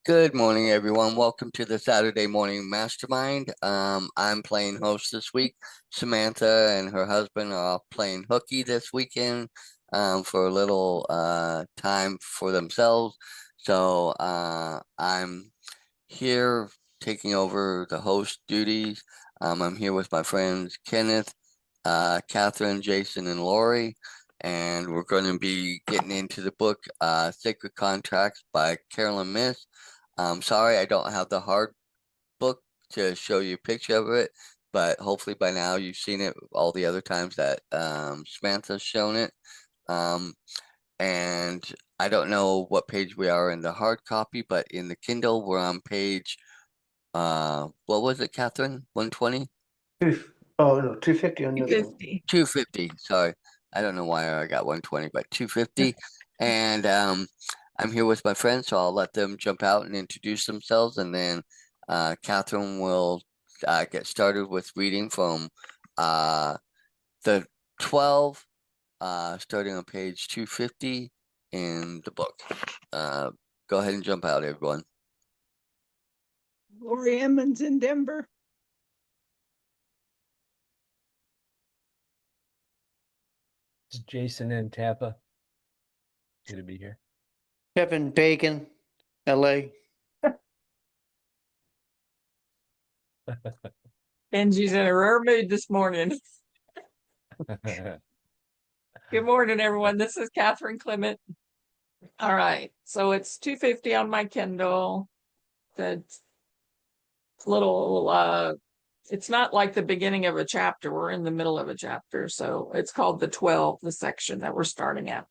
Good morning, everyone. Welcome to the Saturday Morning Mastermind. I'm playing host this week. Samantha and her husband are off playing hooky this weekend for a little time for themselves. So I'm here taking over the host duties. I'm here with my friends Kenneth, Catherine, Jason, and Lori. And we're going to be getting into the book Sacred Contracts by Carolyn Myss. Sorry, I don't have the hard book to show you a picture of it, but hopefully by now you've seen it all the other times that Samantha's shown it. And I don't know what page we are in the hard copy, but in the Kindle, we're on page, what was it, Catherine? 120? Oh, no, 250 on the other one. 250. 250, sorry. I don't know why I got 120, but 250. And I'm here with my friends, so I'll let them jump out and introduce themselves, and then Catherine will get started with reading from the 12, starting on page 250 in the book. Go ahead and jump out, everyone. Lori Emmons in Denver. It's Jason in Tampa. Good to be here. Kevin Bacon, LA. Benji's in a rare mood this morning. Good morning, everyone. This is Catherine Clement. All right. So it's 250 on my Kindle. That's little, it's not like the beginning of a chapter. We're in the middle of a chapter. So it's called the 12, the section that we're starting at.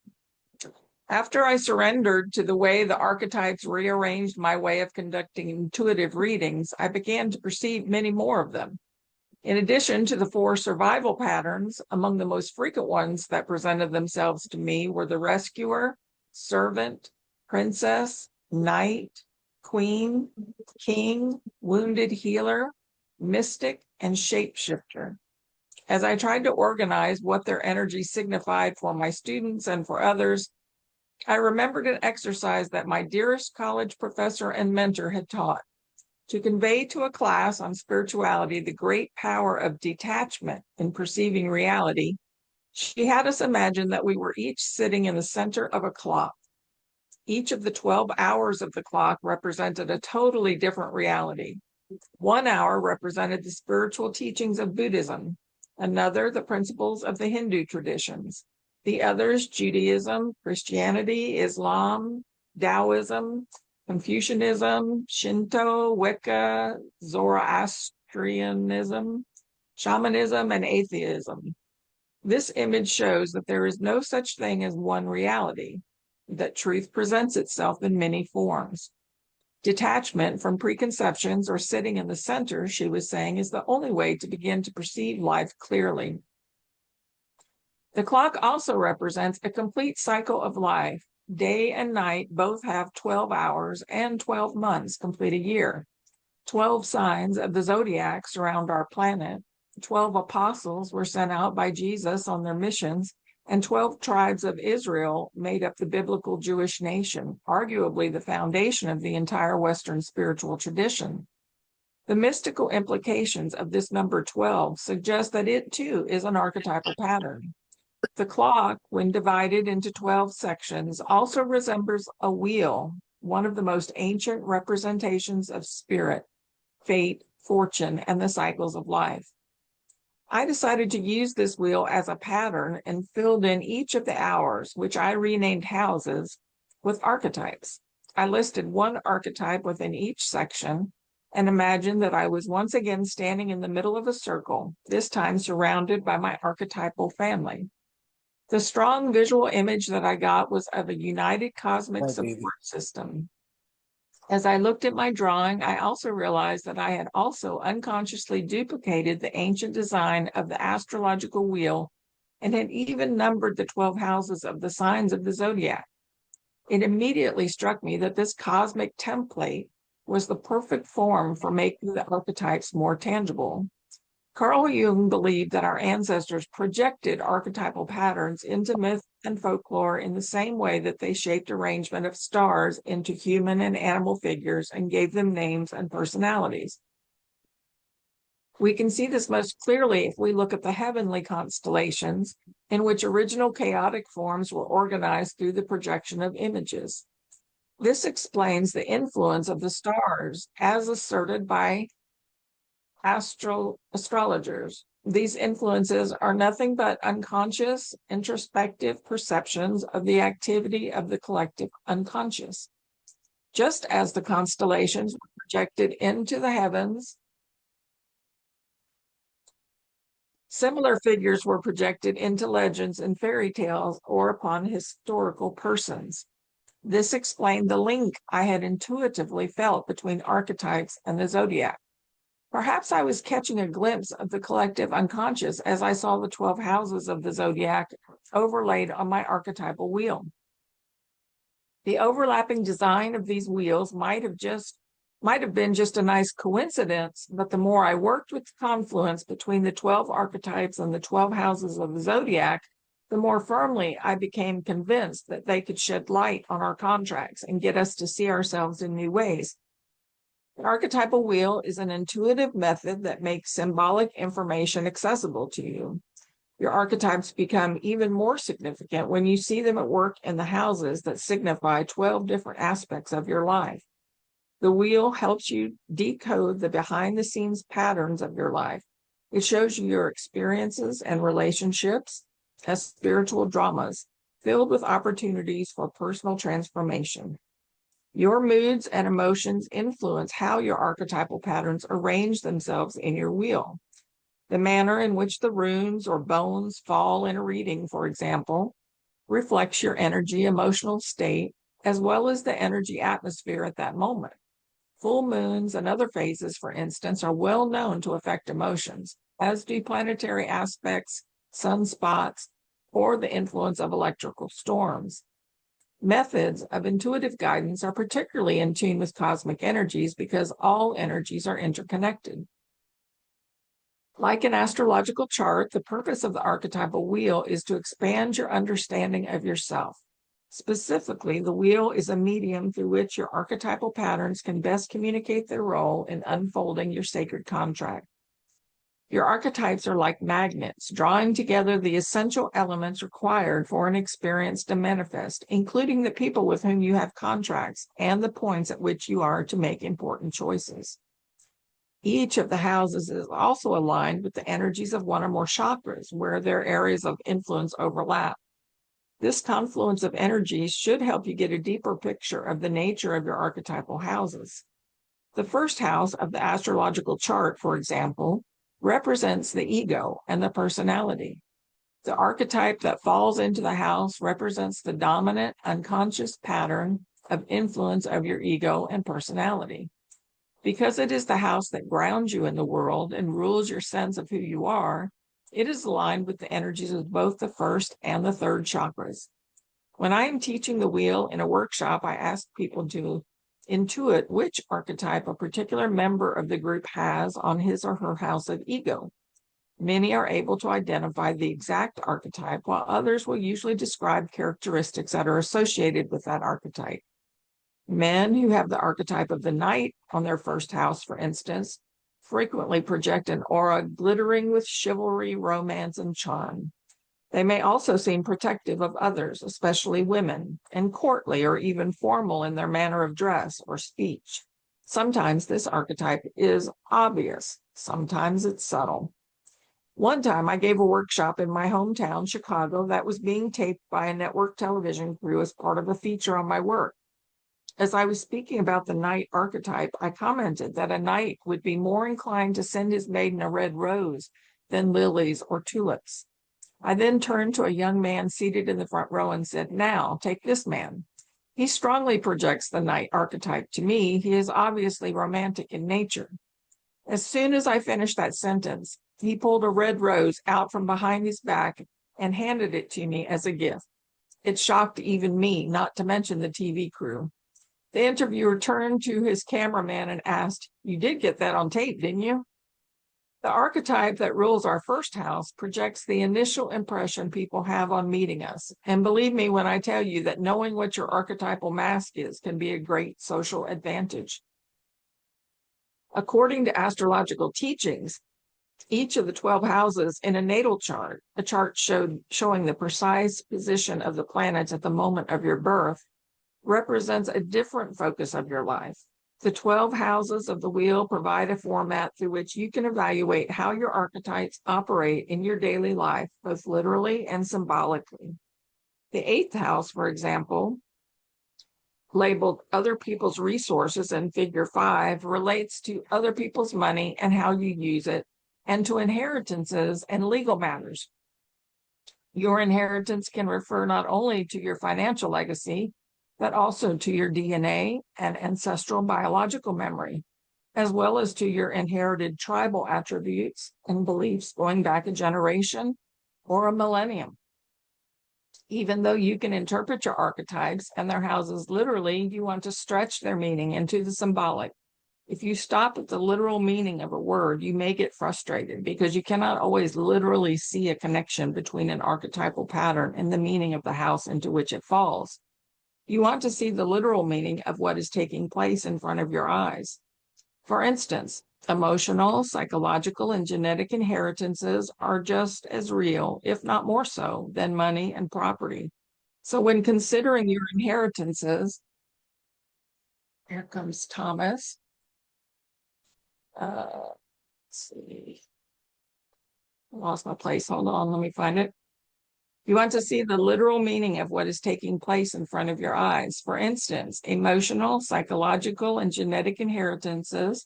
After I surrendered to the way the archetypes rearranged my way of conducting intuitive readings, I began to perceive many more of them. In addition to the 4 survival patterns, among the most frequent ones that presented themselves to me were the rescuer, servant, princess, knight, queen, king, wounded healer, mystic, and shapeshifter. As I tried to organize what their energy signified for my students and for others, I remembered an exercise that my dearest college professor and mentor had taught. To convey to a class on spirituality the great power of detachment in perceiving reality, she had us imagine that we were each sitting in the center of a clock. Each of the 12 hours of the clock represented a totally different reality. 1 hour represented the spiritual teachings of Buddhism, another the principles of the Hindu traditions, the others Judaism, Christianity, Islam, Taoism, Confucianism, Shinto, Wicca, Zoroastrianism, shamanism, and atheism. This image shows that there is no such thing as one reality, that truth presents itself in many forms. Detachment from preconceptions or sitting in the center, she was saying, is the only way to begin to perceive life clearly. The clock also represents a complete cycle of life. Day and night both have 12 hours, and 12 months complete a year. 12 signs of the zodiac surround our planet. 12 apostles were sent out by Jesus on their missions, and 12 tribes of Israel made up the biblical Jewish nation, arguably the foundation of the entire Western spiritual tradition. The mystical implications of this number 12 suggest that it too is an archetypal pattern. The clock, when divided into 12 sections, also resembles a wheel, one of the most ancient representations of spirit, fate, fortune, and the cycles of life. I decided to use this wheel as a pattern and filled in each of the hours, which I renamed houses, with archetypes. I listed one archetype within each section and imagined that I was once again standing in the middle of a circle, this time surrounded by my archetypal family. The strong visual image that I got was of a united cosmic support system. As I looked at my drawing, I also realized that I had also unconsciously duplicated the ancient design of the astrological wheel and had even numbered the 12 houses of the signs of the zodiac. It immediately struck me that this cosmic template was the perfect form for making the archetypes more tangible. Carl Jung believed that our ancestors projected archetypal patterns into myth and folklore in the same way that they shaped arrangement of stars into human and animal figures and gave them names and personalities. We can see this most clearly if we look at the heavenly constellations, in which original chaotic forms were organized through the projection of images. This explains the influence of the stars as asserted by astrologers. These influences are nothing but unconscious, introspective perceptions of the activity of the collective unconscious. Just as the constellations were projected into the heavens, similar figures were projected into legends and fairy tales or upon historical persons. This explained the link I had intuitively felt between archetypes and the zodiac. Perhaps I was catching a glimpse of the collective unconscious as I saw the 12 houses of the zodiac overlaid on my archetypal wheel. The overlapping design of these wheels might have been just a nice coincidence, but the more I worked with the confluence between the 12 archetypes and the 12 houses of the zodiac, the more firmly I became convinced that they could shed light on our contracts and get us to see ourselves in new ways. The archetypal wheel is an intuitive method that makes symbolic information accessible to you. Your archetypes become even more significant when you see them at work in the houses that signify 12 different aspects of your life. The wheel helps you decode the behind-the-scenes patterns of your life. It shows you your experiences and relationships as spiritual dramas filled with opportunities for personal transformation. Your moods and emotions influence how your archetypal patterns arrange themselves in your wheel. The manner in which the runes or bones fall in a reading, for example, reflects your energy, emotional state, as well as the energy atmosphere at that moment. Full moons and other phases, for instance, are well known to affect emotions, as do planetary aspects, sunspots, or the influence of electrical storms. Methods of intuitive guidance are particularly in tune with cosmic energies because all energies are interconnected. Like an astrological chart, the purpose of the archetypal wheel is to expand your understanding of yourself. Specifically, the wheel is a medium through which your archetypal patterns can best communicate their role in unfolding your sacred contract. Your archetypes are like magnets, drawing together the essential elements required for an experience to manifest, including the people with whom you have contracts and the points at which you are to make important choices. Each of the houses is also aligned with the energies of one or more chakras, where their areas of influence overlap. This confluence of energies should help you get a deeper picture of the nature of your archetypal houses. The first house of the astrological chart, for example, represents the ego and the personality. The archetype that falls into the house represents the dominant unconscious pattern of influence of your ego and personality. Because it is the house that grounds you in the world and rules your sense of who you are, it is aligned with the energies of both the first and the third chakras. When I am teaching the wheel in a workshop, I ask people to intuit which archetype a particular member of the group has on his or her house of ego. Many are able to identify the exact archetype, while others will usually describe characteristics that are associated with that archetype. Men who have the archetype of the knight on their first house, for instance, frequently project an aura glittering with chivalry, romance, and charm. They may also seem protective of others, especially women, and courtly or even formal in their manner of dress or speech. Sometimes this archetype is obvious, sometimes it's subtle. One time I gave a workshop in my hometown, Chicago, that was being taped by a network television crew as part of a feature on my work. As I was speaking about the knight archetype, I commented that a knight would be more inclined to send his maiden a red rose than lilies or tulips. I then turned to a young man seated in the front row and said, "Now, take this man. He strongly projects the knight archetype to me. He is obviously romantic in nature." As soon as I finished that sentence, he pulled a red rose out from behind his back and handed it to me as a gift. It shocked even me, not to mention the TV crew. The interviewer turned to his cameraman and asked, "You did get that on tape, didn't you?" The archetype that rules our first house projects the initial impression people have on meeting us. And believe me when I tell you that knowing what your archetypal mask is can be a great social advantage. According to astrological teachings, each of the 12 houses in a natal chart, a chart showing the precise position of the planets at the moment of your birth, represents a different focus of your life. The 12 houses of the wheel provide a format through which you can evaluate how your archetypes operate in your daily life, both literally and symbolically. The 8th house, for example, labeled other people's resources in figure 5, relates to other people's money and how you use it, and to inheritances and legal matters. Your inheritance can refer not only to your financial legacy, but also to your DNA and ancestral biological memory, as well as to your inherited tribal attributes and beliefs going back a generation or a millennium. Even though you can interpret your archetypes and their houses literally, you want to stretch their meaning into the symbolic. If you stop at the literal meaning of a word, you may get frustrated because you cannot always literally see a connection between an archetypal pattern and the meaning of the house into which it falls. You want to see the literal meaning of what is taking place in front of your eyes. For instance, emotional, psychological, and genetic inheritances are just as real, if not more so, than money and property. So when considering your inheritances, here comes Thomas. Let's see. I lost my place. Hold on, let me find it. You want to see the literal meaning of what is taking place in front of your eyes. For instance, emotional, psychological, and genetic inheritances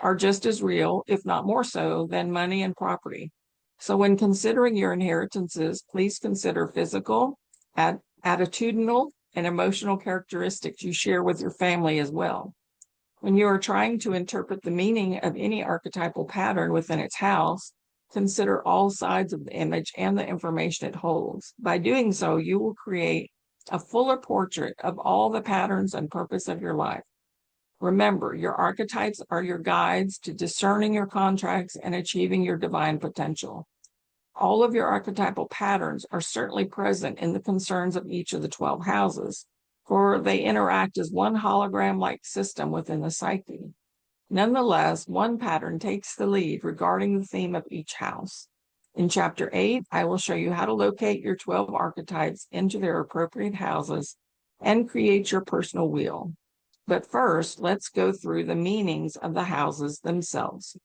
are just as real, if not more so, than money and property. So when considering your inheritances, please consider physical, attitudinal, and emotional characteristics you share with your family as well. When you are trying to interpret the meaning of any archetypal pattern within its house, consider all sides of the image and the information it holds. By doing so, you will create a fuller portrait of all the patterns and purpose of your life. Remember, your archetypes are your guides to discerning your contracts and achieving your divine potential. All of your archetypal patterns are certainly present in the concerns of each of the 12 houses, for they interact as one hologram-like system within the psyche. Nonetheless, one pattern takes the lead regarding the theme of each house. In Chapter 8, I will show you how to locate your 12 archetypes into their appropriate houses and create your personal wheel. But first, let's go through the meanings of the houses themselves.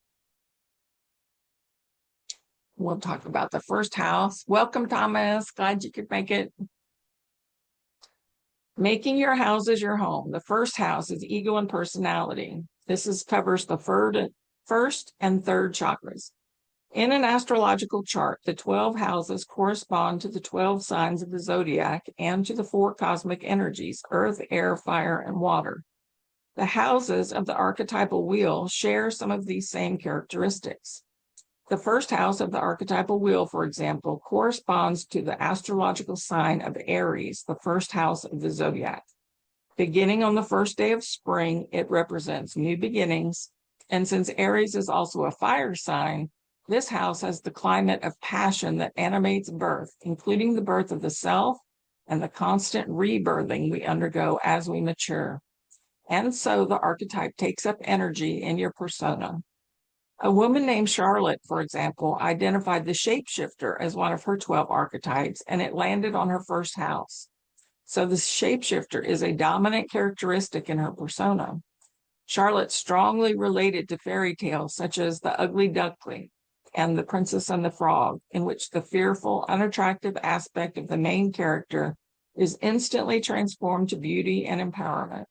We'll talk about the first house. Welcome, Thomas. Glad you could make it. Making your houses your home. The first house is ego and personality. This covers the first and third chakras. In an astrological chart, the 12 houses correspond to the 12 signs of the zodiac and to the 4 cosmic energies, earth, air, fire, and water. The houses of the archetypal wheel share some of these same characteristics. The first house of the archetypal wheel, for example, corresponds to the astrological sign of Aries, the first house of the zodiac. Beginning on the first day of spring, it represents new beginnings. And since Aries is also a fire sign, this house has the climate of passion that animates birth, including the birth of the self and the constant rebirthing we undergo as we mature. And so the archetype takes up energy in your persona. A woman named Charlotte, for example, identified the shapeshifter as one of her 12 archetypes, and it landed on her first house. So the shapeshifter is a dominant characteristic in her persona. Charlotte strongly related to fairy tales such as The Ugly Duckling and The Princess and the Frog, in which the fearful, unattractive aspect of the main character is instantly transformed to beauty and empowerment.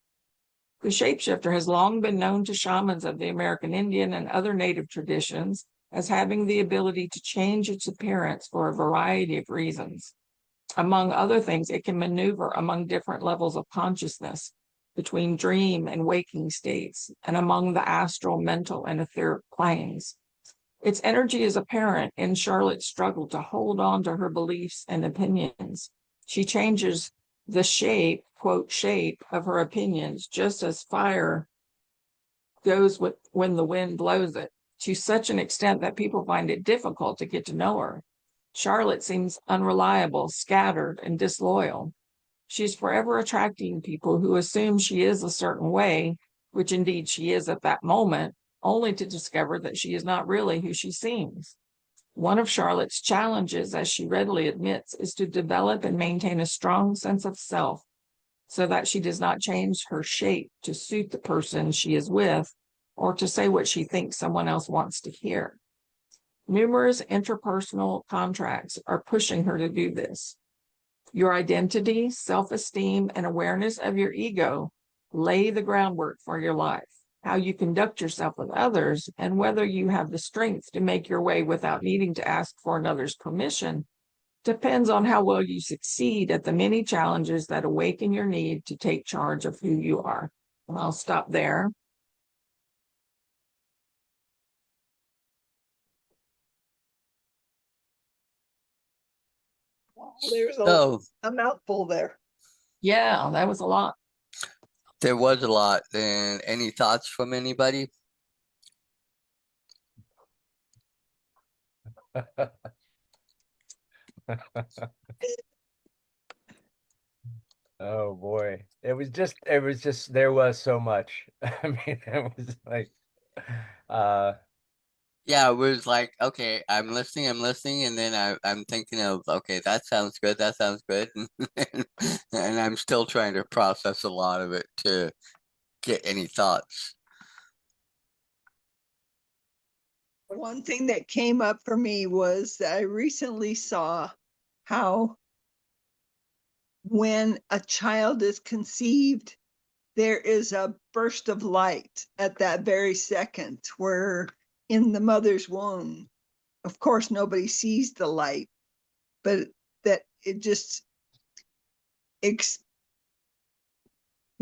The shapeshifter has long been known to shamans of the American Indian and other native traditions as having the ability to change its appearance for a variety of reasons. Among other things, it can maneuver among different levels of consciousness, between dream and waking states, and among the astral, mental, and etheric planes. Its energy is apparent in Charlotte's struggle to hold on to her beliefs and opinions. She changes the shape, quote, shape of her opinions, just as fire goes when the wind blows it. to such an extent that people find it difficult to get to know her. Charlotte seems unreliable, scattered, and disloyal. She's forever attracting people who assume she is a certain way, which indeed she is at that moment, only to discover that she is not really who she seems. One of Charlotte's challenges, as she readily admits, is to develop and maintain a strong sense of self so that she does not change her shape to suit the person she is with or to say what she thinks someone else wants to hear. Numerous interpersonal contracts are pushing her to do this. Your identity, self-esteem, and awareness of your ego lay the groundwork for your life. How you conduct yourself with others and whether you have the strength to make your way without needing to ask for another's permission depends on how well you succeed at the many challenges that awaken your need to take charge of who you are. And I'll stop there. There's So a mouthful there. Yeah, that was a lot. there was a lot. And any thoughts from anybody? Oh boy. There was so much. I mean, it was like, Yeah, it was like, okay, I'm listening, and then I'm thinking of, okay, that sounds good, and I'm still trying to process a lot of it to get any thoughts. One thing that came up for me was that I recently saw how when a child is conceived, there is a burst of light at that very second where in the mother's womb, of course, nobody sees the light, but that it just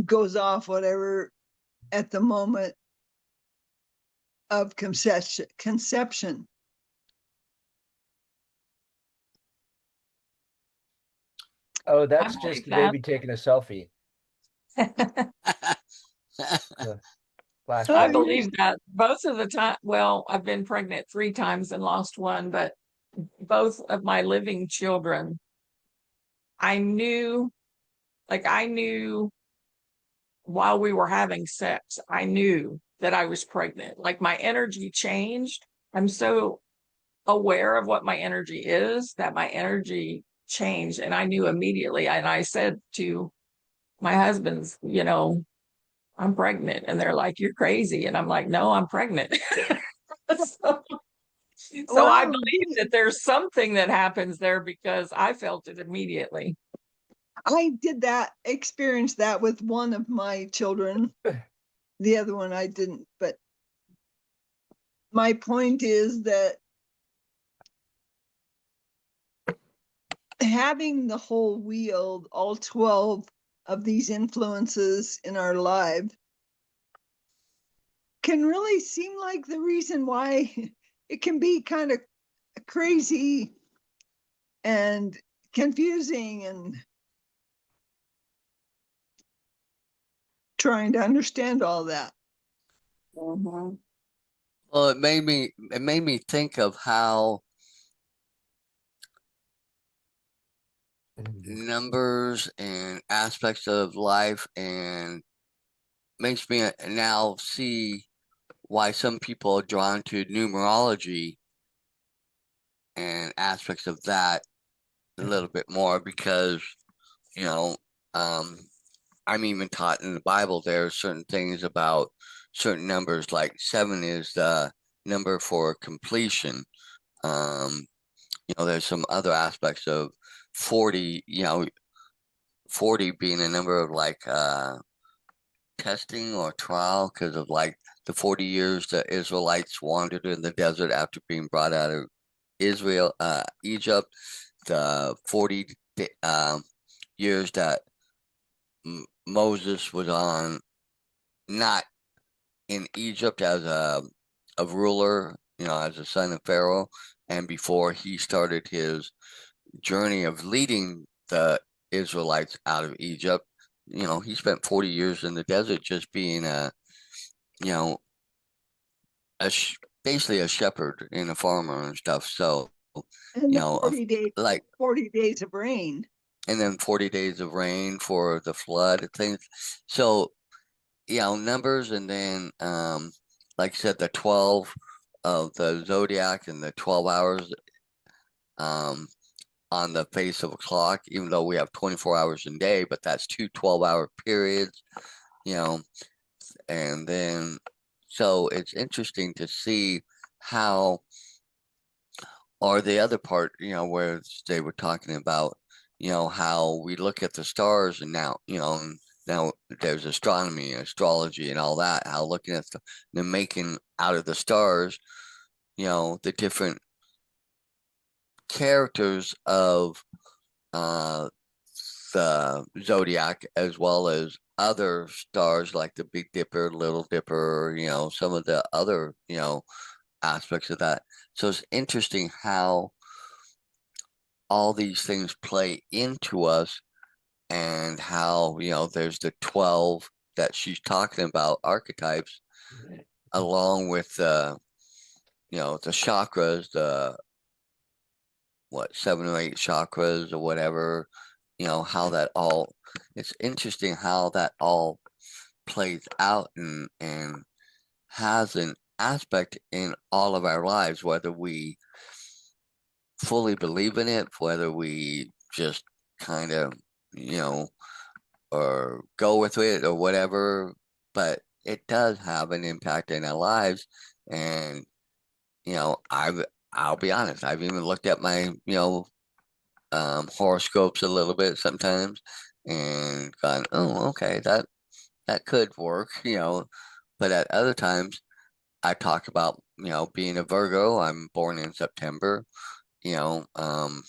goes off, whatever, at the moment of conception. oh, that's I just believe the that. baby taking a selfie. I Oh, Flashback. believe that both of the time. Well, I've been pregnant 3 times and lost one, but both of my living children, I knew while we were having sex, I knew that I was pregnant. Like my energy changed. I'm so aware of what my energy is that my energy changed. And I knew immediately. And I said to my husband's, I'm pregnant. And they're like, you're crazy. And I'm like, no, I'm pregnant. So I believe that there's something that happens there because I felt it immediately. I experienced that with one of my children. The other one I didn't, but my point is that having the whole wheel, all 12 of these influences in our life, can really seem like the reason why it can be kind of crazy and confusing and trying to understand all that. Mm-hmm. Well, it made me think of how numbers and aspects of life, and makes me now see why some people are drawn to numerology and aspects of that a little bit more because, you know, um, I'm even taught in the Bible there are certain things about certain numbers, like 7 is the number for completion. There's some other aspects of 40, 40 being a number of like testing or trial because of like the 40 years the Israelites wandered in the desert after being brought out of Egypt, the 40 years that Moses was on, not in Egypt as a ruler, as a son of Pharaoh, and before he started his journey of leading the Israelites out of Egypt, he spent 40 years in the desert just being a basically a shepherd and a farmer and stuff. So, And you the know, 40 days of rain. and then 40 days of rain for the flood and things. So, numbers, and then, like I said, the 12 of the zodiac and the 12 hours, on the face of a clock, even though we have 24 hours in a day, but that's two 12-hour periods, you know, and then, so it's interesting to see how, or the other part, where they were talking about, how we look at the stars, and now there's astronomy and astrology and all that, how looking at the making out of the stars, the different characters of uh, the zodiac, as well as other stars like the Big Dipper, Little Dipper, some of the other, aspects of that. So it's interesting how all these things play into us, and how, there's the 12 that she's talking about, archetypes, along with the chakras, the what, 7 or 8 chakras or whatever, how that all, it's interesting how that all plays out, and has an aspect in all of our lives, whether we fully believe in it, whether we just kind of, or go with it or whatever, but it does have an impact in our lives. And, I'll be honest, I've even looked at my, horoscopes a little bit sometimes, and gone, oh, okay, that could work, but at other times I talk about, being a Virgo. I'm born in September, you know, um,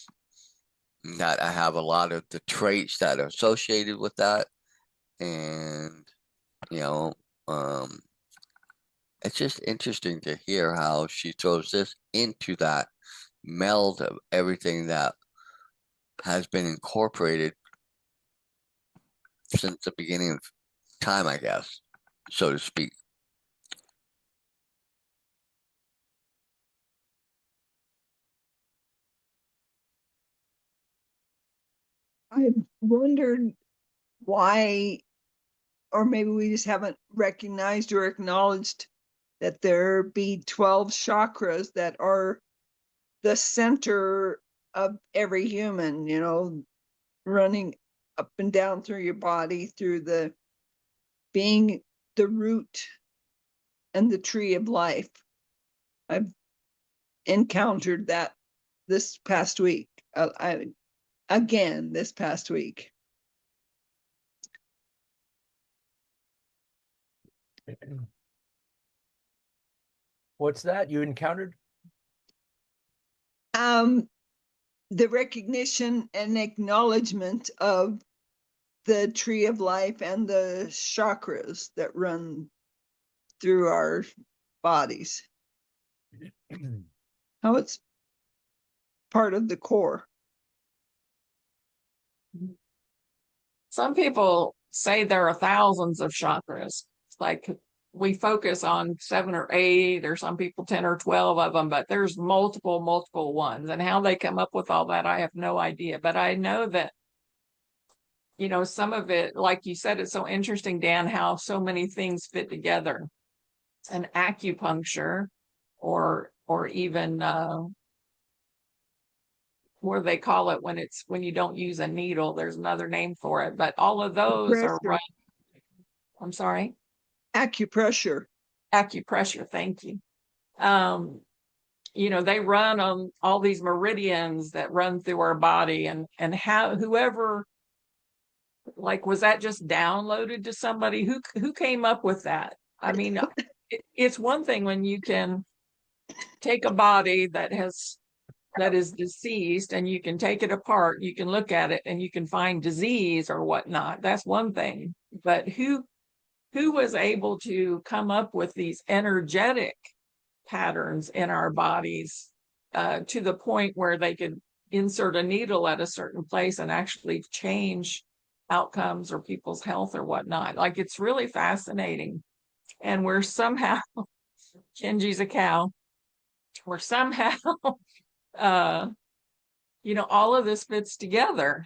that I have a lot of the traits that are associated with that. And, you know, um, it's just interesting to hear how she throws this into that meld of everything that has been incorporated since the beginning of time, I guess, so to speak. I've wondered why, or maybe we just haven't recognized or acknowledged that there be 12 chakras that are the center of every human, running up and down through your body, through the being the root and the tree of life. I've encountered that this past week. Again this past week. What's that you encountered? The recognition and acknowledgement of the tree of life and the chakras that run through our bodies. How it's part of the core. Some people say there are thousands of chakras. It's like we focus on 7 or 8, or some people 10 or 12 of them, but there's multiple ones. And how they come up with all that, I have no idea. But I know that, some of it, like you said, it's so interesting, Dan, how so many things fit together. And acupuncture, or even where they call it when you don't use a needle, there's another name for it, but all of those are right. I'm sorry. Acupressure. Thank you. They run on all these meridians that run through our body, and how whoever, like, was that just downloaded to somebody? Who came up with that? I mean, it's one thing when you can take a body that is deceased, and you can take it apart, you can look at it, and you can find disease or whatnot. That's one thing. But who was able to come up with these energetic patterns in our bodies, to the point where they could insert a needle at a certain place and actually change outcomes or people's health or whatnot? Like, it's really fascinating. And we're somehow, Kenji's a cow. where somehow, all of this fits together.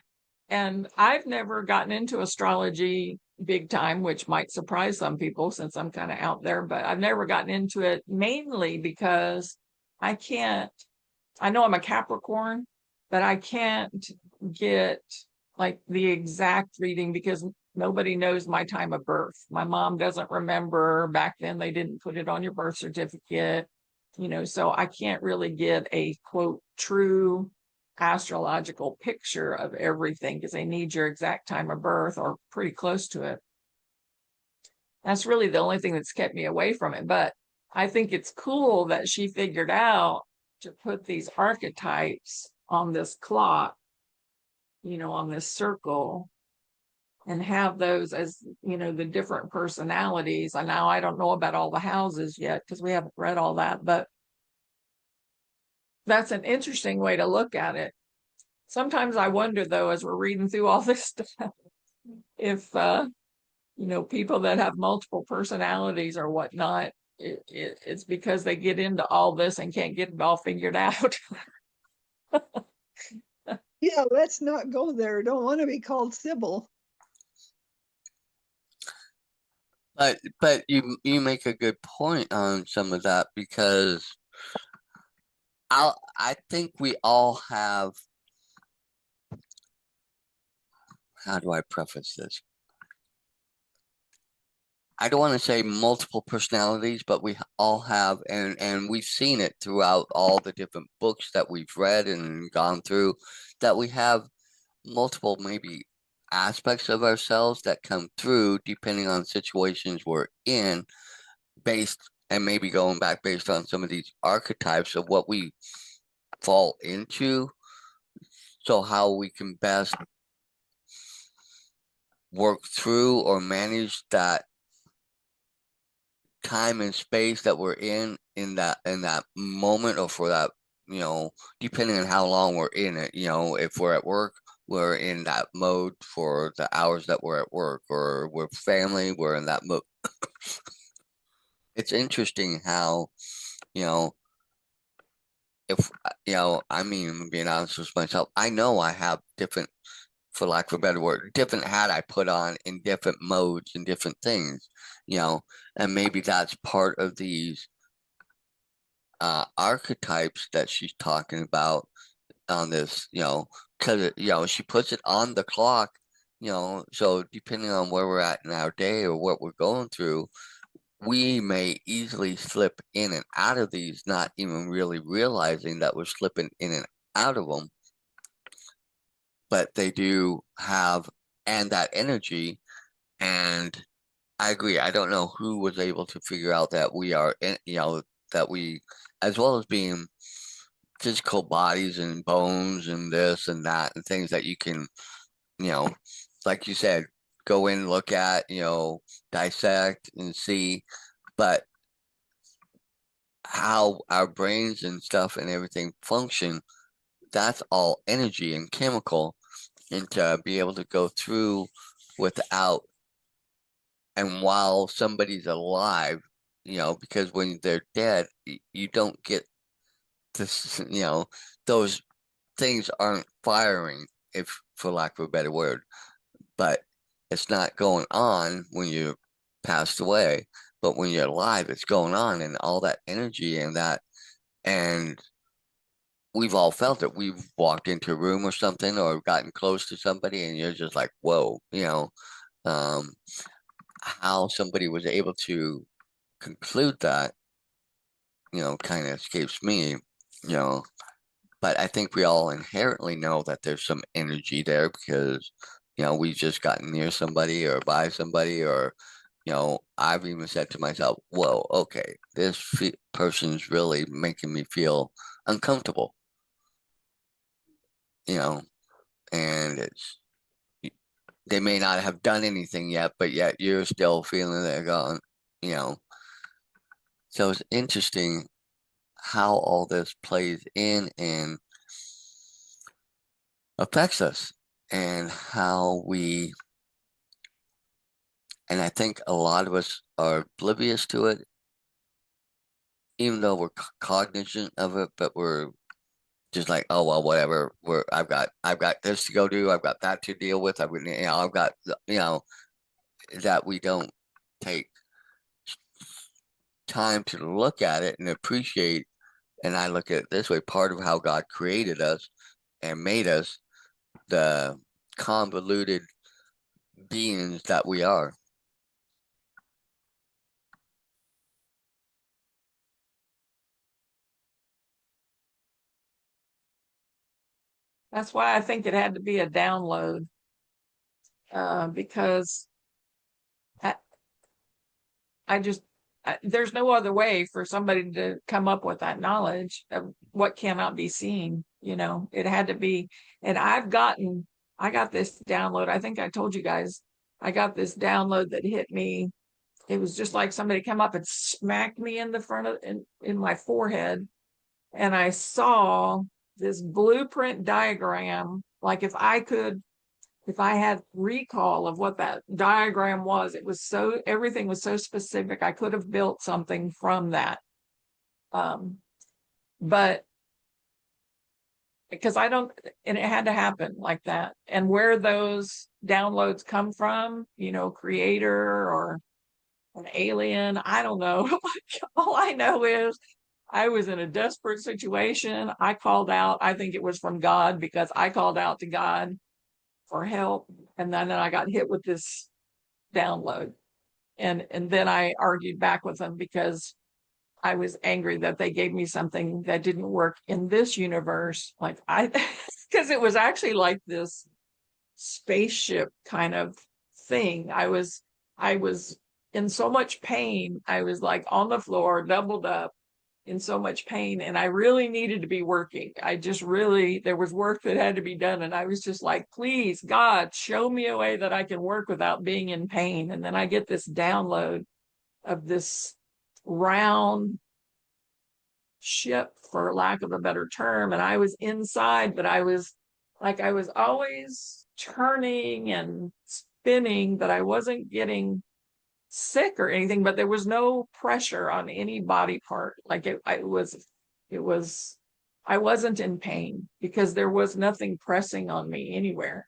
And I've never gotten into astrology big time, which might surprise some people since I'm kind of out there, but I've never gotten into it mainly because I know I'm a Capricorn, but I can't get like the exact reading because nobody knows my time of birth. My mom doesn't remember. Back then, they didn't put it on your birth certificate, so I can't really get a quote true astrological picture of everything because they need your exact time of birth or pretty close to it. That's really the only thing that's kept me away from it. But I think it's cool that she figured out to put these archetypes on this clock, on this circle, and have those as, the different personalities. And now I don't know about all the houses yet because we haven't read all that, but that's an interesting way to look at it. Sometimes I wonder, though, as we're reading through all this stuff, if, people that have multiple personalities or whatnot, it's because they get into all this and can't get it all figured out. Yeah, let's not go there. Don't want to be called Sybil. But you make a good point on some of that because I think we all have, how do I preface this? I don't want to say multiple personalities, but we all have, and we've seen it throughout all the different books that we've read and gone through, that we have multiple maybe aspects of ourselves that come through depending on situations we're in, and maybe going back based on some of these archetypes of what we fall into, so how we can best work through or manage that time and space that we're in that moment, or for that, depending on how long we're in it. If we're at work, we're in that mode for the hours that we're at work, or we're family, we're in that mode. It's interesting how, if being honest with myself, I know I have different, for lack of a better word, different hat I put on in different modes and different things, and maybe that's part of these archetypes that she's talking about on this, because she puts it on the clock, so depending on where we're at in our day or what we're going through, we may easily slip in and out of these, not even really realizing that we're slipping in and out of them. But they do have, and that energy. And I agree. I don't know who was able to figure out that we are, that we, as well as being physical bodies and bones and this and that and things that you can, like you said, go in, look at, dissect and see, but how our brains and stuff and everything function, that's all energy and chemical, and to be able to go through without, and while somebody's alive, because when they're dead, you don't get this, those things aren't firing, if for lack of a better word, but it's not going on when you passed away. But when you're alive, it's going on, and all that energy and that, and we've all felt it. We've walked into a room or something, or gotten close to somebody, and you're just like, whoa, um, how somebody was able to conclude that, kind of escapes me, you know. But I think we all inherently know that there's some energy there because, we've just gotten near somebody or by somebody, or, I've even said to myself, whoa, okay, this person's really making me feel uncomfortable, and they may not have done anything yet, but yet you're still feeling they're going, you know. So it's interesting how all this plays in and affects us, and and I think a lot of us are oblivious to it, even though we're cognizant of it, but we're just like, oh well, whatever. I've got this to go do. I've got that to deal with. I've got that we don't take time to look at it and appreciate. And I look at it this way: part of how God created us and made us the convoluted beings that we are. That's why I think it had to be a download, because I, I just, there's no other way for somebody to come up with that knowledge of what cannot be seen. It had to be. And I got this download. I think I told you guys, I got this download that hit me. It was just like somebody come up and smacked me in the front of in my forehead, and I saw this blueprint diagram. Like if I had recall of what that diagram was, everything was so specific. I could have built something from that. But because and it had to happen like that. And where those downloads come from, creator or an alien, I don't know. All I know is I was in a desperate situation. I called out. I think it was from God, because I called out to God for help. And then I got hit with this download. And then I argued back with them because I was angry that they gave me something that didn't work in this universe. Because it was actually like this spaceship kind of thing. I was in so much pain. I was like on the floor, doubled up in so much pain, and I really needed to be working. There was work that had to be done, and I was just like, please, God, show me a way that I can work without being in pain. And then I get this download of this round ship, for lack of a better term, and I was inside, but I was always turning and spinning, but I wasn't getting sick or anything, but there was no pressure on any body part. I wasn't in pain because there was nothing pressing on me anywhere.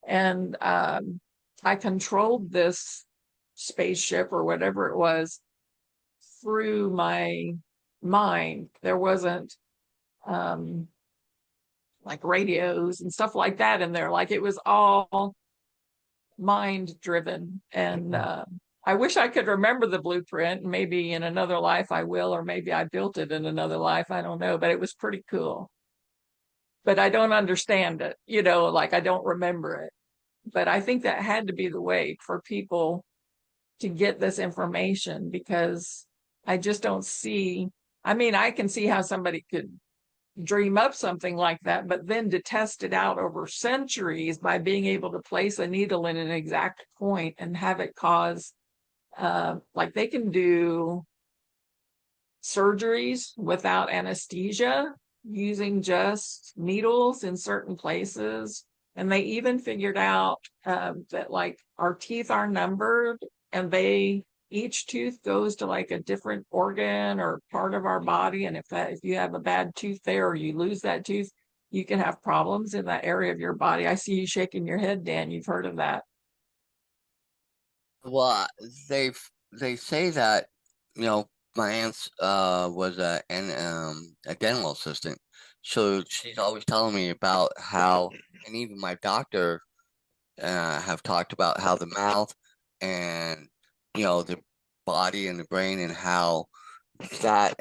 And I controlled this spaceship or whatever it was through my mind. There wasn't like radios and stuff like that in there. Like it was all mind driven. And I wish I could remember the blueprint. Maybe in another life I will, or maybe I built it in another life. I don't know, but it was pretty cool. But I don't understand it, like I don't remember it. But I think that had to be the way for people to get this information, because I just don't see. I mean, I can see how somebody could dream up something like that, but then to test it out over centuries by being able to place a needle in an exact point and have it cause, like they can do surgeries without anesthesia using just needles in certain places. And they even figured out that like our teeth are numbered, and each tooth goes to like a different organ or part of our body. And if you have a bad tooth there, or you lose that tooth, you can have problems in that area of your body. I see you shaking your head, Dan. You've heard of that. Well, they say that, my aunt's was a dental assistant, so she's always telling me about how, and even my doctor have talked about how the mouth and the body and the brain, and how that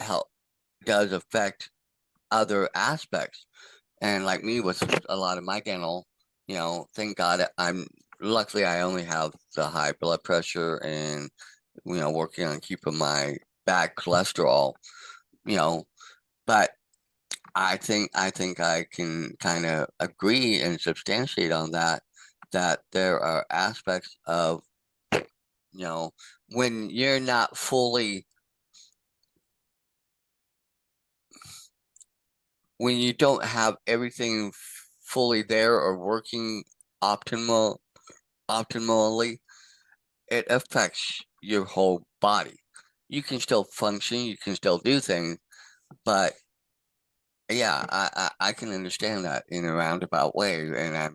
does affect other aspects. And like me with a lot of my dental, thank God luckily I only have the high blood pressure and working on keeping my bad cholesterol, but I think I can kind of agree and substantiate on that there are aspects of, when you're not fully, when you don't have everything fully there or working optimally, it affects your whole body. you can still function, you can still do things, but yeah, I can understand that in a roundabout way. And I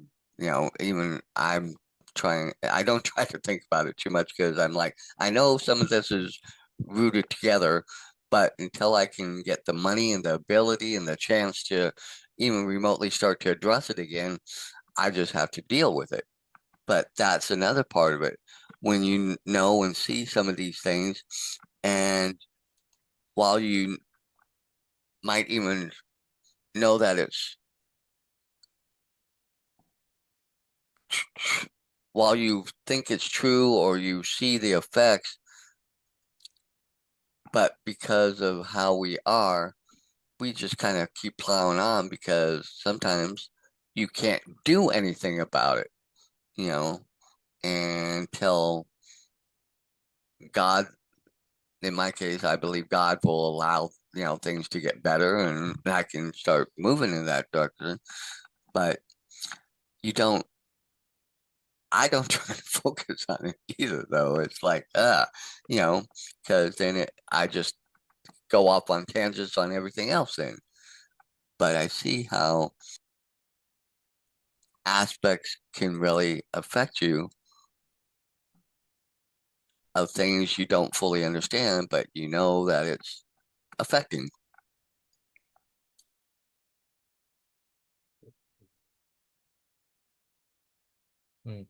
don't try to think about it too much because I'm like, I know some of this is rooted together, but until I can get the money and the ability and the chance to even remotely start to address it again, I just have to deal with it. But that's another part of it. When you know and see some of these things, and while you might even know that it's while you think it's true or you see the effects, but because of how we are, we just kind of keep plowing on because sometimes you can't do anything about it, you know, until God, in my case, I believe God will allow, things to get better and I can start moving in that direction. But you don't I don't try to focus on it either, though. It's like, because then I just go off on tangents on everything else then. But I see how aspects can really affect you of things you don't fully understand, but you know that it's affecting. Hmm.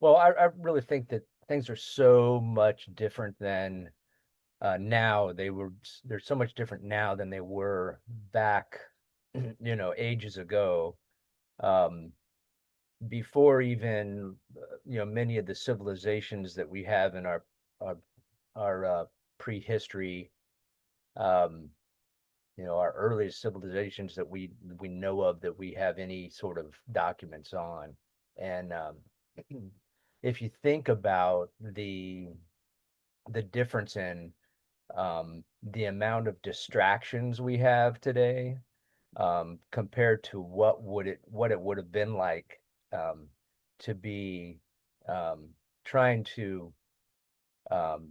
Well, I really think that things are so much different than now. They're so much different now than they were back, ages ago. Um, Before even, many of the civilizations that we have in our, our prehistory, um, our earliest civilizations that we know of, that we have any sort of documents on. And if you think about the difference in the amount of distractions we have today, compared to what it would have been like, um, to be, um, trying to, um,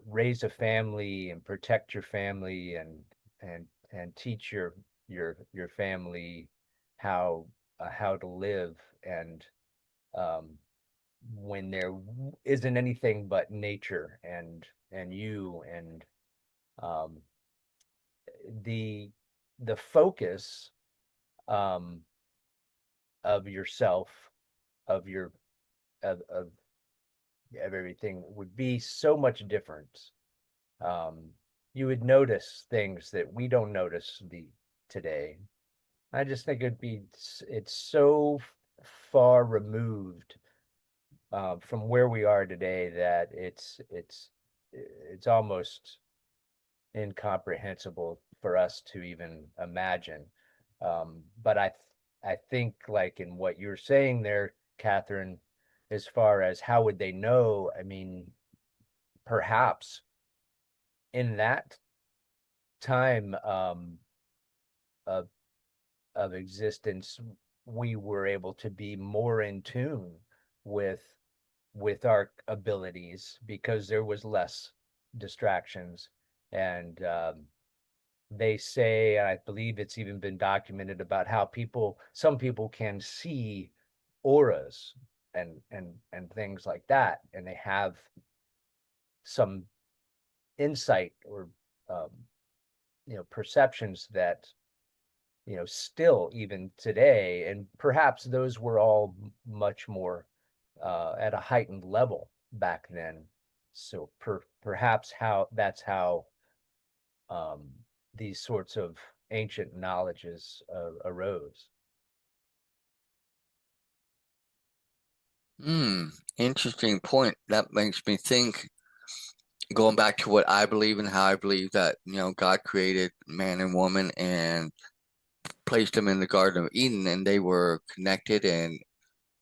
raise a family and protect your family, and teach your family how to live, and um, when there isn't anything but nature and you, and um, the the focus, um, of yourself, of your of everything would be so much different. Um, you would notice things that we don't notice today. I just think it's so far removed, from where we are today, that it's almost incomprehensible for us to even imagine. But I think, like in what you're saying there, Catherine, as far as how would they know? I mean, perhaps in that time, of existence, we were able to be more in tune with our abilities because there was less distractions. And they say, I believe it's even been documented, about how some people can see auras and things like that, and they have some insight, or um, perceptions that, still even today, and perhaps those were all much more, at a heightened level back then. So perhaps that's how, um, these sorts of ancient knowledges arose. Interesting point. That makes me think, going back to what I believe and how I believe that, God created man and woman and placed them in the Garden of Eden, and they were connected and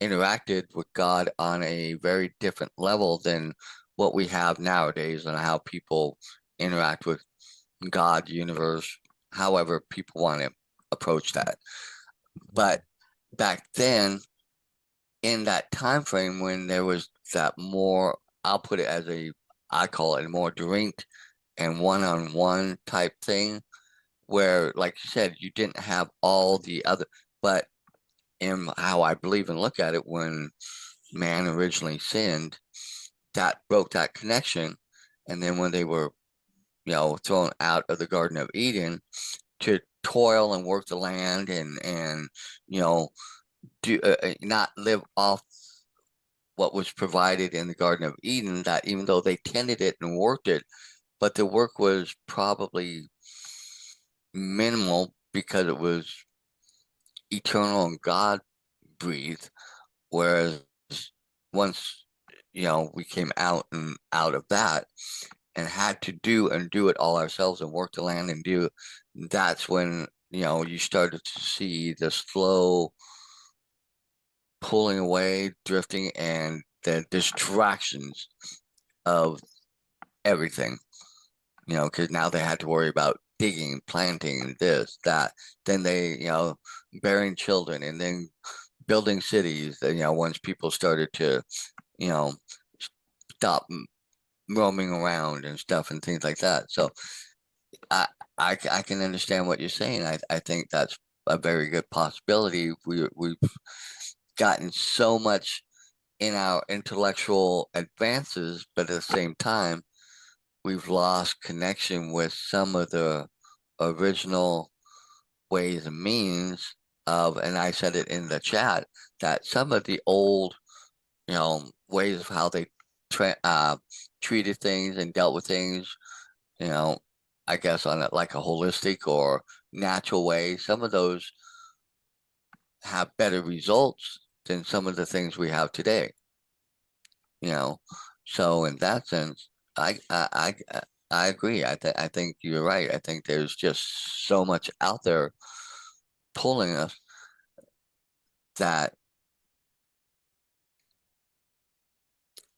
interacted with God on a very different level than what we have nowadays, and how people interact with God, universe, however people want to approach that. But back then, in that time frame when there was that more, I'll put it as I call it a more direct and one-on-one type thing where, like you said, you didn't have all the other, but in how I believe and look at it, when man originally sinned, that broke that connection. And then when they were, thrown out of the Garden of Eden to toil and work the land and do not live off what was provided in the Garden of Eden, that even though they tended it and worked it, but the work was probably minimal because it was eternal and God breathed. Whereas once, we came out of that and had to do it all ourselves and work the land and that's when, you started to see the slow pulling away, drifting, and the distractions of everything, because now they had to worry about digging, planting, this, that. Then they, bearing children and then building cities, once people started to, you know, stop roaming around and stuff and things like that. So I can understand what you're saying. I think that's a very good possibility. We've gotten so much in our intellectual advances, but at the same time, we've lost connection with some of the original ways and means of, and I said it in the chat, that some of the old, ways of how they treated things and dealt with things, you know, I guess on like a holistic or natural way, some of those have better results than some of the things we have today. So in that sense, I agree. I think you're right. I think there's just so much out there pulling us that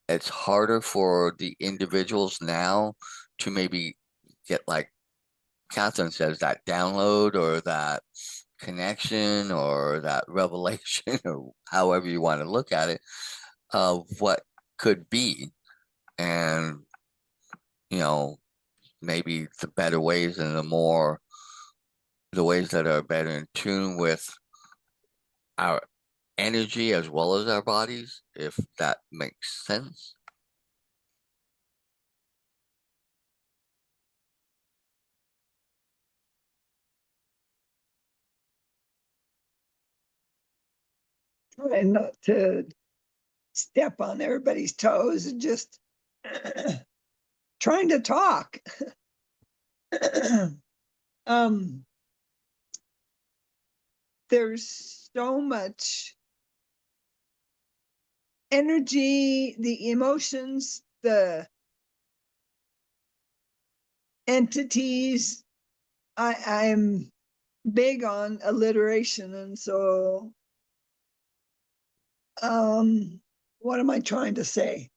it's harder for the individuals now to maybe get, like Catherine says, that download or that connection or that revelation or however you want to look at it of what could be, and maybe the better ways and the ways that are better in tune with our energy as well as our bodies, if that makes sense. Trying not to step on everybody's toes and just trying to talk. There's so much energy, the emotions, the entities. I'm big on alliteration, and so what am I trying to say?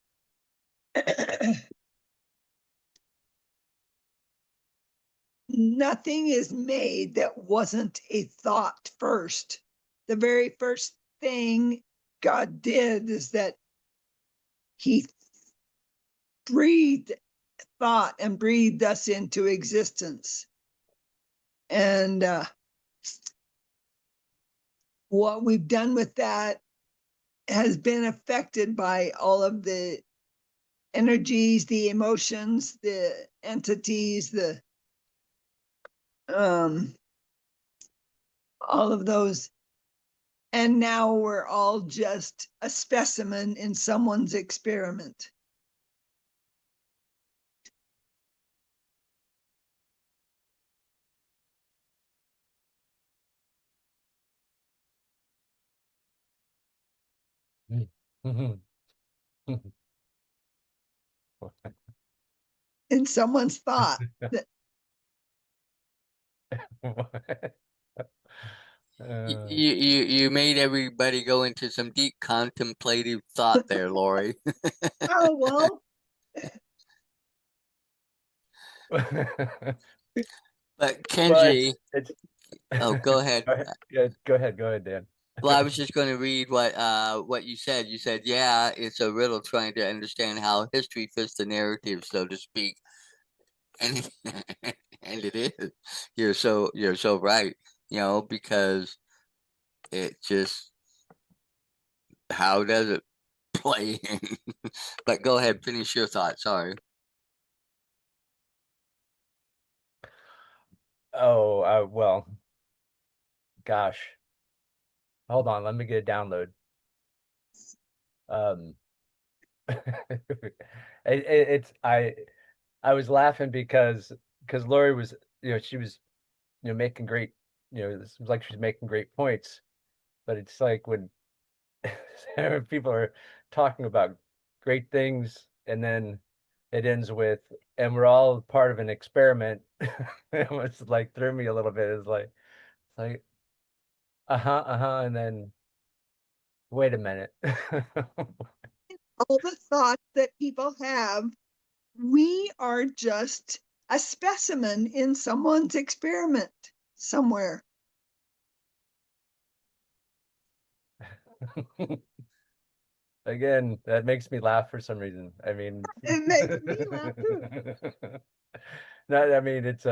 Nothing is made that wasn't a thought first. The very first thing God did is that he breathed thought and breathed us into existence. And what we've done with that has been affected by all of the energies, the emotions, the entities, the all of those. And now we're all just a specimen in someone's experiment. In someone's thought. You made everybody go into some deep contemplative thought there, Lori. Oh, well. But Kenji, oh, go ahead. Go ahead, Dan. Well, I was just going to read what you said. You said, yeah, it's a riddle trying to understand how history fits the narrative, so to speak. And and it is. You're so right. Because it just how does it play in? But go ahead, finish your thought. Sorry. Oh, well, gosh. Hold on, let me get a download. Um, it's I was laughing because Lori was, she was, making great, this was like she's making great points, but it's like when people are talking about great things and then it ends with, and we're all part of an experiment. It was like threw me a little bit. It's like, uh-huh, and then wait a minute. All the thoughts that people have, we are just a specimen in someone's experiment somewhere. Again, that makes me laugh for some reason. I mean, It makes me laugh too. no, I mean, it's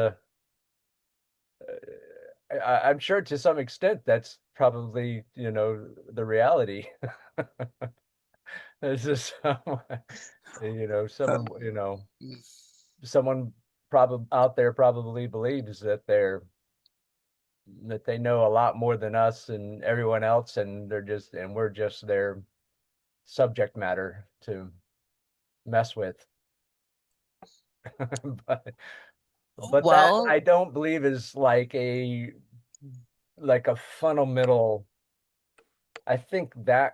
I'm sure to some extent that's probably, the reality. It's just Uh, someone probably out there probably believes that they know a lot more than us and everyone else, and we're just their subject matter to mess with. But that well, I don't believe is like a fundamental. I think that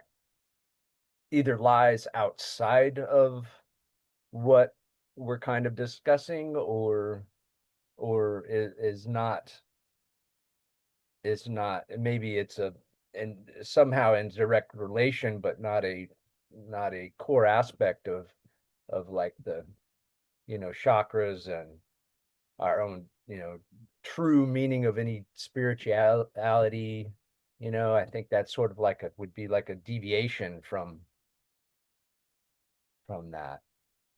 either lies outside of what we're kind of discussing, or is not, maybe it's and somehow in direct relation, but not a core aspect of like the chakras and our own true meaning of any spirituality. I think that's sort of would be like a deviation from that.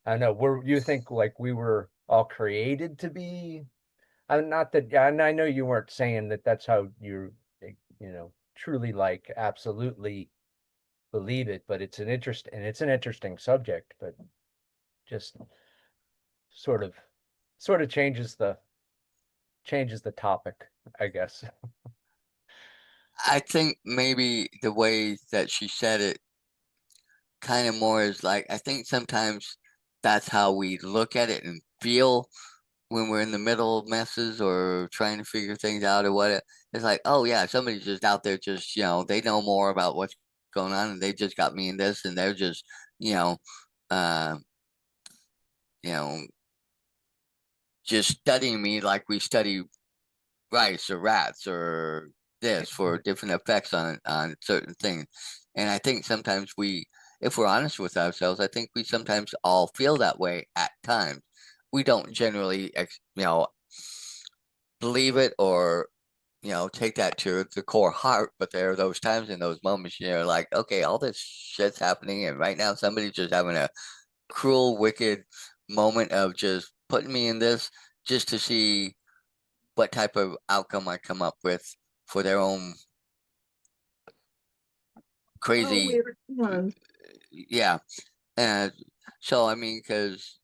I don't know. You think like we were all created to be? Not that, and I know you weren't saying that that's how truly like absolutely believe it, but it's an interesting subject, but just sort of sort of changes the topic, I guess. I think maybe the way that she said it kind of more is like, I think sometimes that's how we look at it and feel when we're in the middle of messes or trying to figure things out or what. It's like, oh yeah, somebody's just out there, just they know more about what's going on, and they just got me in this, and they're just you know, uh, you know, just studying me like we study rice or rats or this for different effects on certain things. And I think sometimes if we're honest with ourselves, I think we sometimes all feel that way at times. We don't generally, believe it or take that to the core heart, but there are those times in those moments you're like, okay, all this shit's happening, and right now somebody's just having a cruel, wicked moment of just putting me in this just to see what type of outcome I come up with for their own Oh, crazy, we're done. yeah. And so, I mean, because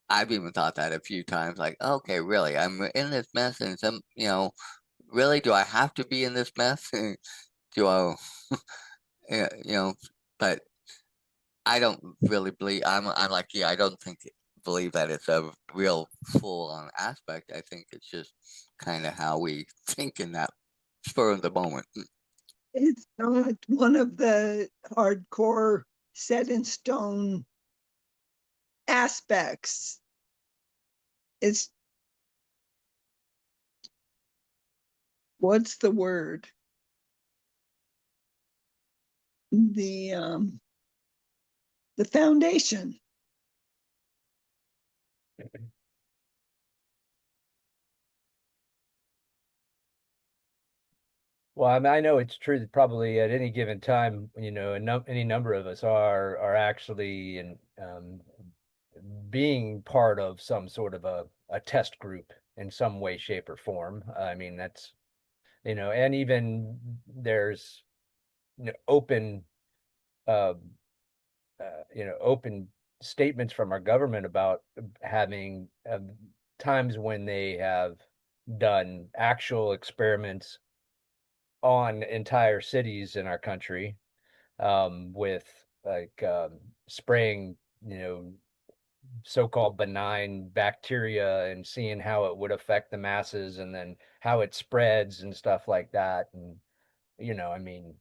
I've even thought that a few times, like, okay, really, I'm in this mess, and really, do I have to be in this mess? Do I, yeah, but I don't really believe, I'm like, yeah, I don't believe that it's a real full on aspect. I think it's just kind of how we think in that spur of the moment. It's not one of the hardcore set in stone aspects. It's what's the word? The the foundation. Well, I mean, I know it's true that probably at any given time, any number of us are actually being part of some sort of a test group in some way, shape, or form. I mean, that's, and even there's open, uh, open statements from our government about having times when they have done actual experiments on entire cities in our country, with like spraying, so-called benign bacteria and seeing how it would affect the masses and then how it spreads and stuff like that. And, I mean,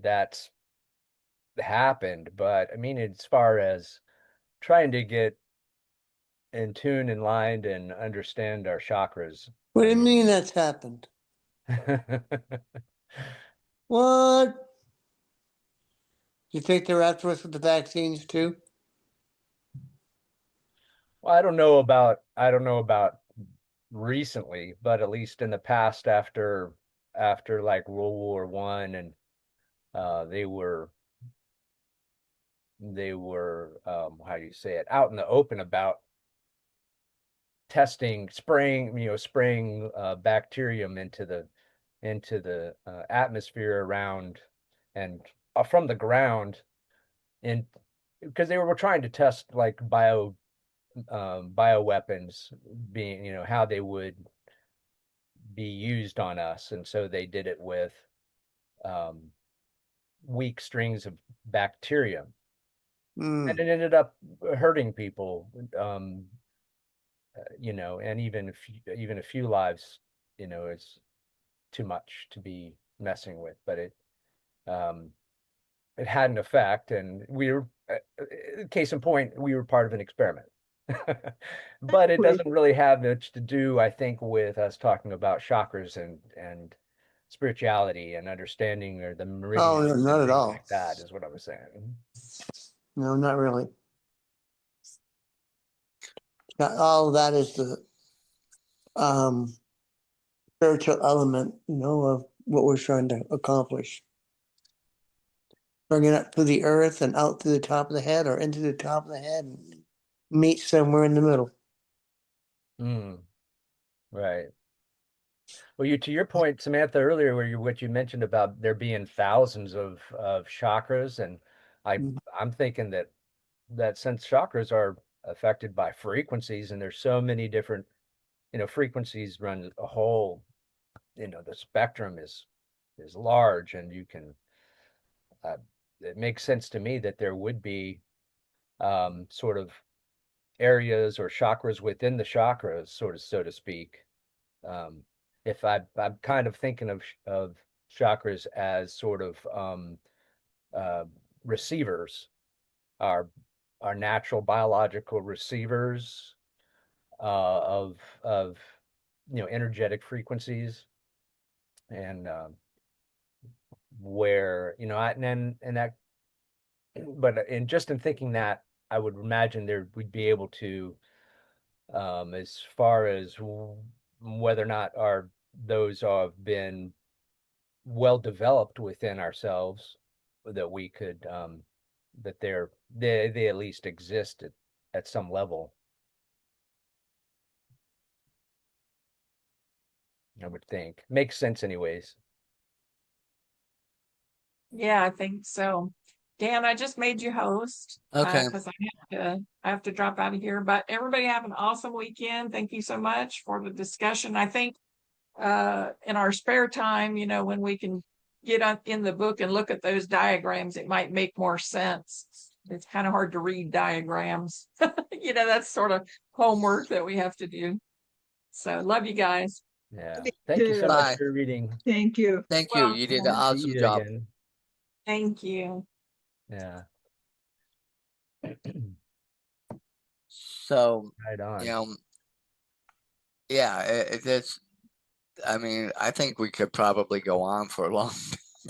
that's happened. But I mean, as far as trying to get in tune and lined and understand our chakras. What do you mean that's happened? What? You think they're after us with the vaccines too? Well, I don't know about recently, but at least in the past, after like World War One, and they were how do you say it, out in the open about testing, spraying bacterium into the atmosphere around and from the ground, and because they were trying to test like bioweapons, being, how they would be used on us. And so they did it with weak strings of bacteria, and it ended up hurting people, and even a few lives, is too much to be messing with. But it had an effect, and we were, case in point, we were part of an experiment. But it doesn't really have much to do, I think, with us talking about chakras and spirituality and understanding, or the meridians. no, and not at things all. like that is what I was saying. No, not really. All of that is the spiritual element, of what we're trying to accomplish. Bring it up through the earth and out through the top of the head, or into the top of the head and meet somewhere in the middle. Right. Well, to your point, Samantha, earlier, what you mentioned about there being thousands of chakras, and I'm thinking that since chakras are affected by frequencies, and there's so many different, frequencies run a whole, the spectrum is large, and you can, it makes sense to me that there would be sort of areas or chakras within the chakras, sort of, so to speak. If I'm kind of thinking of chakras as sort of receivers, our natural biological receivers of energetic frequencies, and where, and that, but in just in thinking that, I would imagine there we'd be able to, as far as whether or not those have been well developed within ourselves, that we could, that they at least exist at some level, I would think. Makes sense anyways. Yeah, I think so. Dan, I just made you host. Okay. Because I have to drop out of here. But everybody have an awesome weekend. Thank you so much for the discussion. I think in our spare time, when we can get up in the book and look at those diagrams, it might make more sense. It's kind of hard to read diagrams. That's sort of homework that we have to do. So love you guys. Yeah. Thank you so much for reading. Thank you. Thank you. You did an awesome job. Again. Thank you. Yeah. So, Right on. yeah, it's, I mean, I think we could probably go on for a long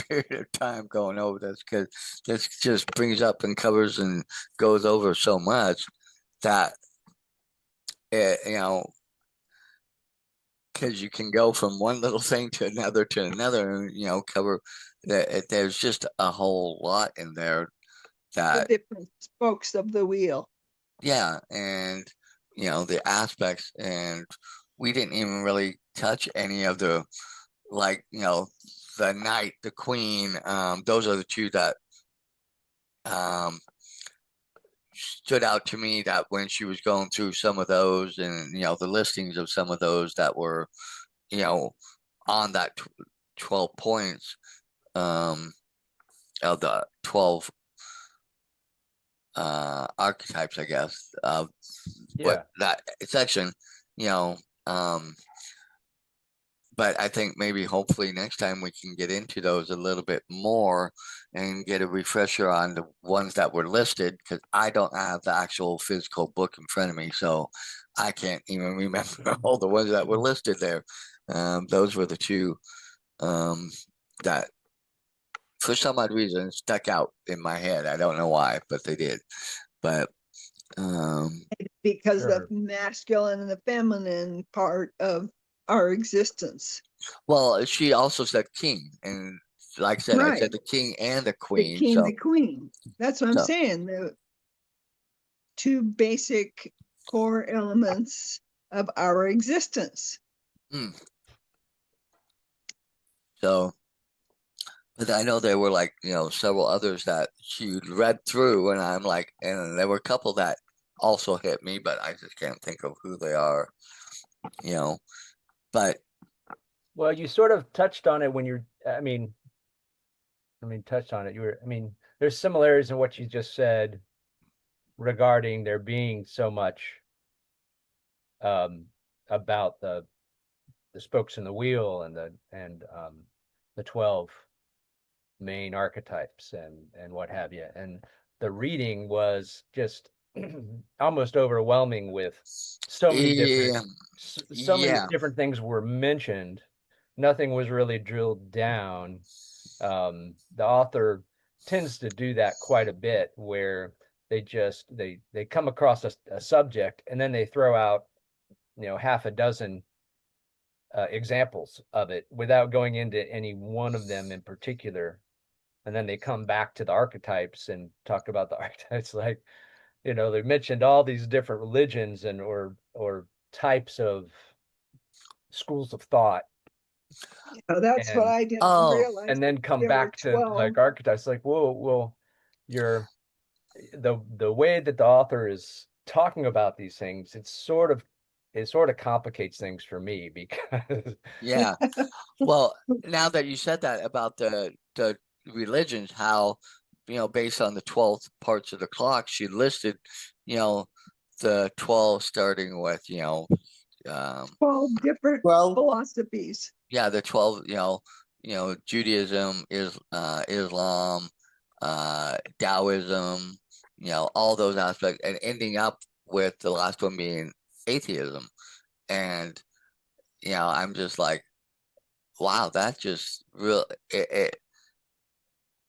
period of time going over this, because this just brings up and covers and goes over so much that it, because you can go from one little thing to another and cover that. There's just a whole lot in there The that, different spokes of the wheel. yeah, and the aspects, and we didn't even really touch any of the, like, the knight, the queen. Those are the two that um stood out to me, that when she was going through some of those, and the listings of some of those that were on that 12 points, of the 12 archetypes, I guess, of what Yeah. that section, you know, um, but I think maybe hopefully next time we can get into those a little bit more and get a refresher on the ones that were listed, because I don't have the actual physical book in front of me, so I can't even remember all the ones that were listed there. Those were the two that for some odd reason stuck out in my head. I don't know why, but they did. But Because the Sure. masculine and the feminine part of our existence. well, she also said king, and like I said, I said Right. the king and the The queen. king, So, the queen. That's what I'm so saying. The two basic core elements of our existence. mm, so, but I know there were, like, several others that she read through, and I'm like, and there were a couple that also hit me, but I just can't think of who they are. You know, but Well, you sort of touched on it when you're, touched on it. There's similarities in what you just said regarding there being so much um, about the spokes in the wheel and the 12 main archetypes and what have you. And the reading was just almost overwhelming with so many different yeah, so many yeah, different things were mentioned. Nothing was really drilled down. The author tends to do that quite a bit, where they come across a subject and then they throw out half a dozen examples of it without going into any one of them in particular, and then they come back to the archetypes and talk about the archetypes, like they mentioned all these different religions and or types of schools of thought, So that's what and I didn't oh, realize. and then come There were back to 12. like archetypes, like, whoa, well, you're the way that the author is talking about these things, it sort of complicates things for me, because yeah. Well, now that you said that about the religions, how based on the 12 parts of the clock, she listed, you know, the 12 starting with, um, 12 different Well, philosophies. yeah, the 12, Judaism, Islam, Taoism, all those aspects, and ending up with the last one being atheism. And I'm just like, wow, that just real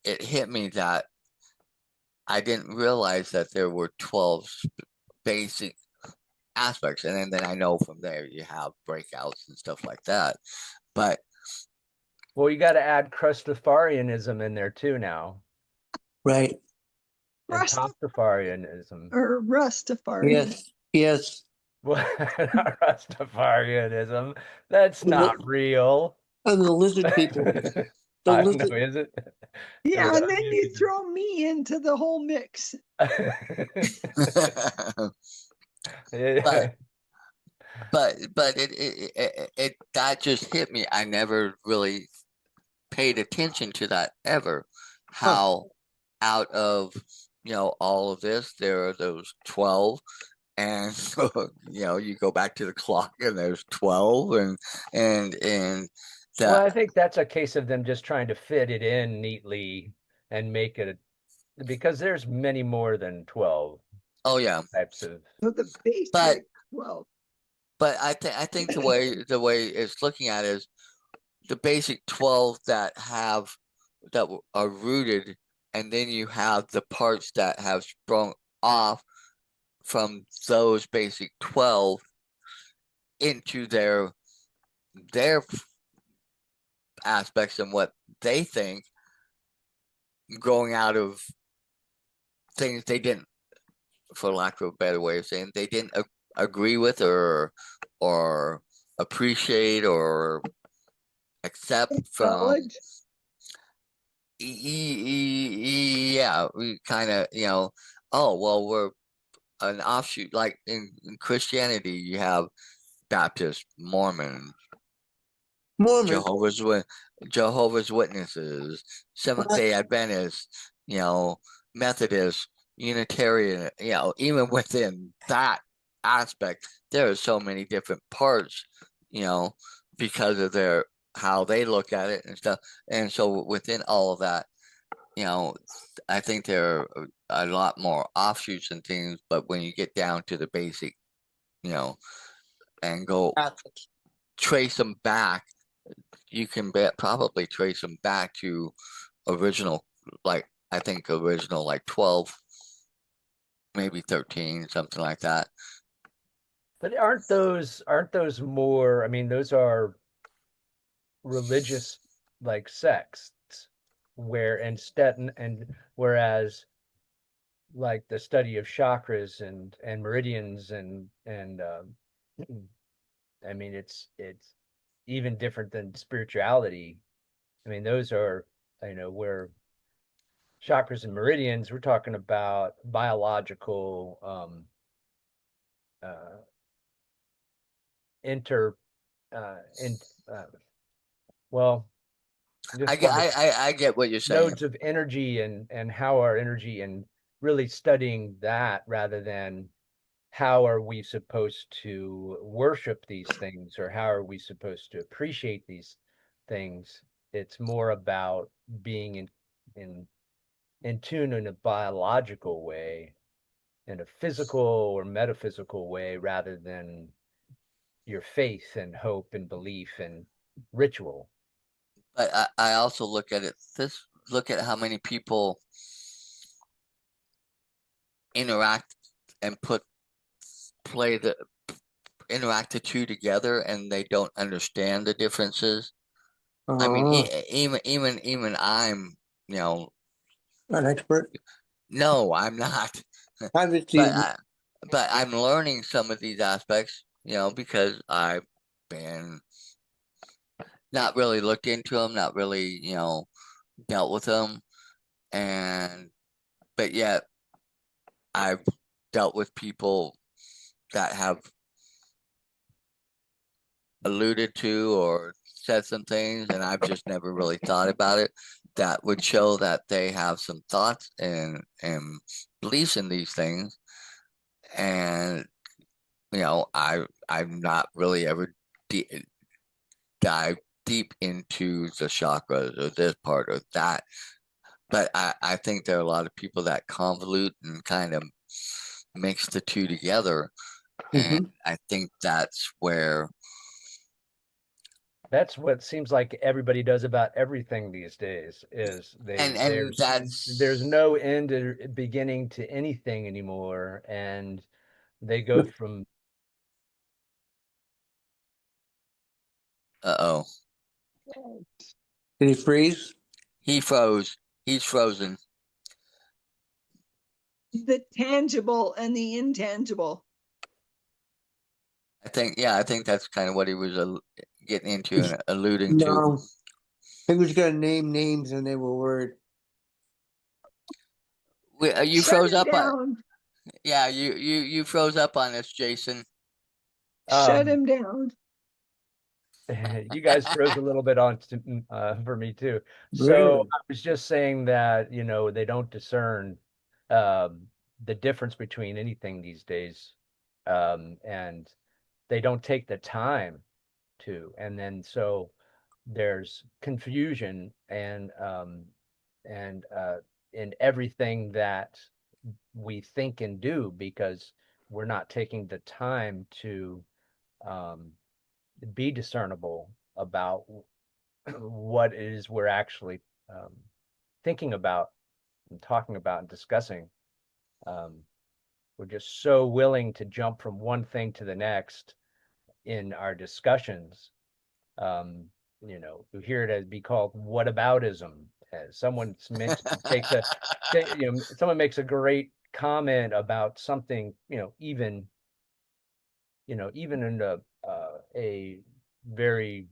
it hit me that I didn't realize that there were 12 basic aspects, and then I know from there you have breakouts and stuff like that. But well, you got to add Christafarianism in there too now, right. and Rust Toptafarianism. or Rastafarian. Yes. Yes. Well, not Rastafarianism. That's And not real. the lizard people. The I know, lizard. is it? It Yeah, would and then you throw me into the whole mix. Yeah. but it that just hit me. I never really paid attention to that ever. Huh. How out of all of this, there are those 12, and you go back to the clock and there's 12, and Well, that. I think that's a case of them just trying to fit it in neatly and make it because there's many more than 12 Oh yeah, types of. So the but basic, well, I think the way it's looking at it is the basic 12 that are rooted, and then you have the parts that have sprung off from those basic 12 into their aspects and what they think, growing out of things they didn't, for lack of a better way of saying, they didn't agree with or appreciate or accept from. Knowledge. Yeah, we kind of, oh, well, we're an offshoot. Like in Christianity, you have Baptist, Mormon, Mormon. Jehovah's Witnesses, Seventh Day Adventists, Methodist, Unitarian, even within that aspect, there are so many different parts, because of how they look at it and stuff. And so within all of that, I think there are a lot more offshoots and things, but when you get down to the basic, and go trace them back, you can probably trace them back to original, like I think original like 12, maybe 13, something like that. But aren't those more, I mean, those are religious like sects where and whereas like the study of chakras and meridians and I mean it's even different than spirituality. I mean those are, where chakras and meridians, we're talking about biological uh inter in well, I just get, like I get what you're saying. nodes of energy and how our energy, and really studying that rather than how are we supposed to worship these things or how are we supposed to appreciate these things. It's more about being in tune in a biological way, in a physical or metaphysical way, rather than your faith and hope and belief and ritual. But I also look at it, look at how many people interact and interact the two together, and they don't understand the differences. I mean, even I'm, An expert. no, I'm not. Obviously, But I'm learning some of these aspects, because I've been not really looked into them, not really, dealt with them, but yet I've dealt with people that have alluded to or said some things, and I've just never really thought about it. That would show that they have some thoughts and beliefs in these things, and I've not really ever dive deep into the chakras or this part or that. But I think there are a lot of people that convolute and kind of mix the two together. And I think that's where. That's what seems like everybody does about everything these days, is And there's no end or beginning to anything anymore, and they go from. Uh-oh. did he freeze? He froze. He's frozen. The tangible and the intangible. I think that's kind of what he was getting into and alluding to. No. He was gonna name names and they were word. You Shut froze him up on. down. Yeah, you froze up on us, Jason. Shut him down. You guys froze a little bit on for me too. So Really? I was just saying that, they don't discern the difference between anything these days, and they don't take the time to, and then so there's confusion and in everything that we think and do, because we're not taking the time to um, be discernible about what it is we're actually thinking about and talking about and discussing. We're just so willing to jump from one thing to the next in our discussions. You hear it as be called whataboutism, Someone's someone makes a great comment about something, even in a very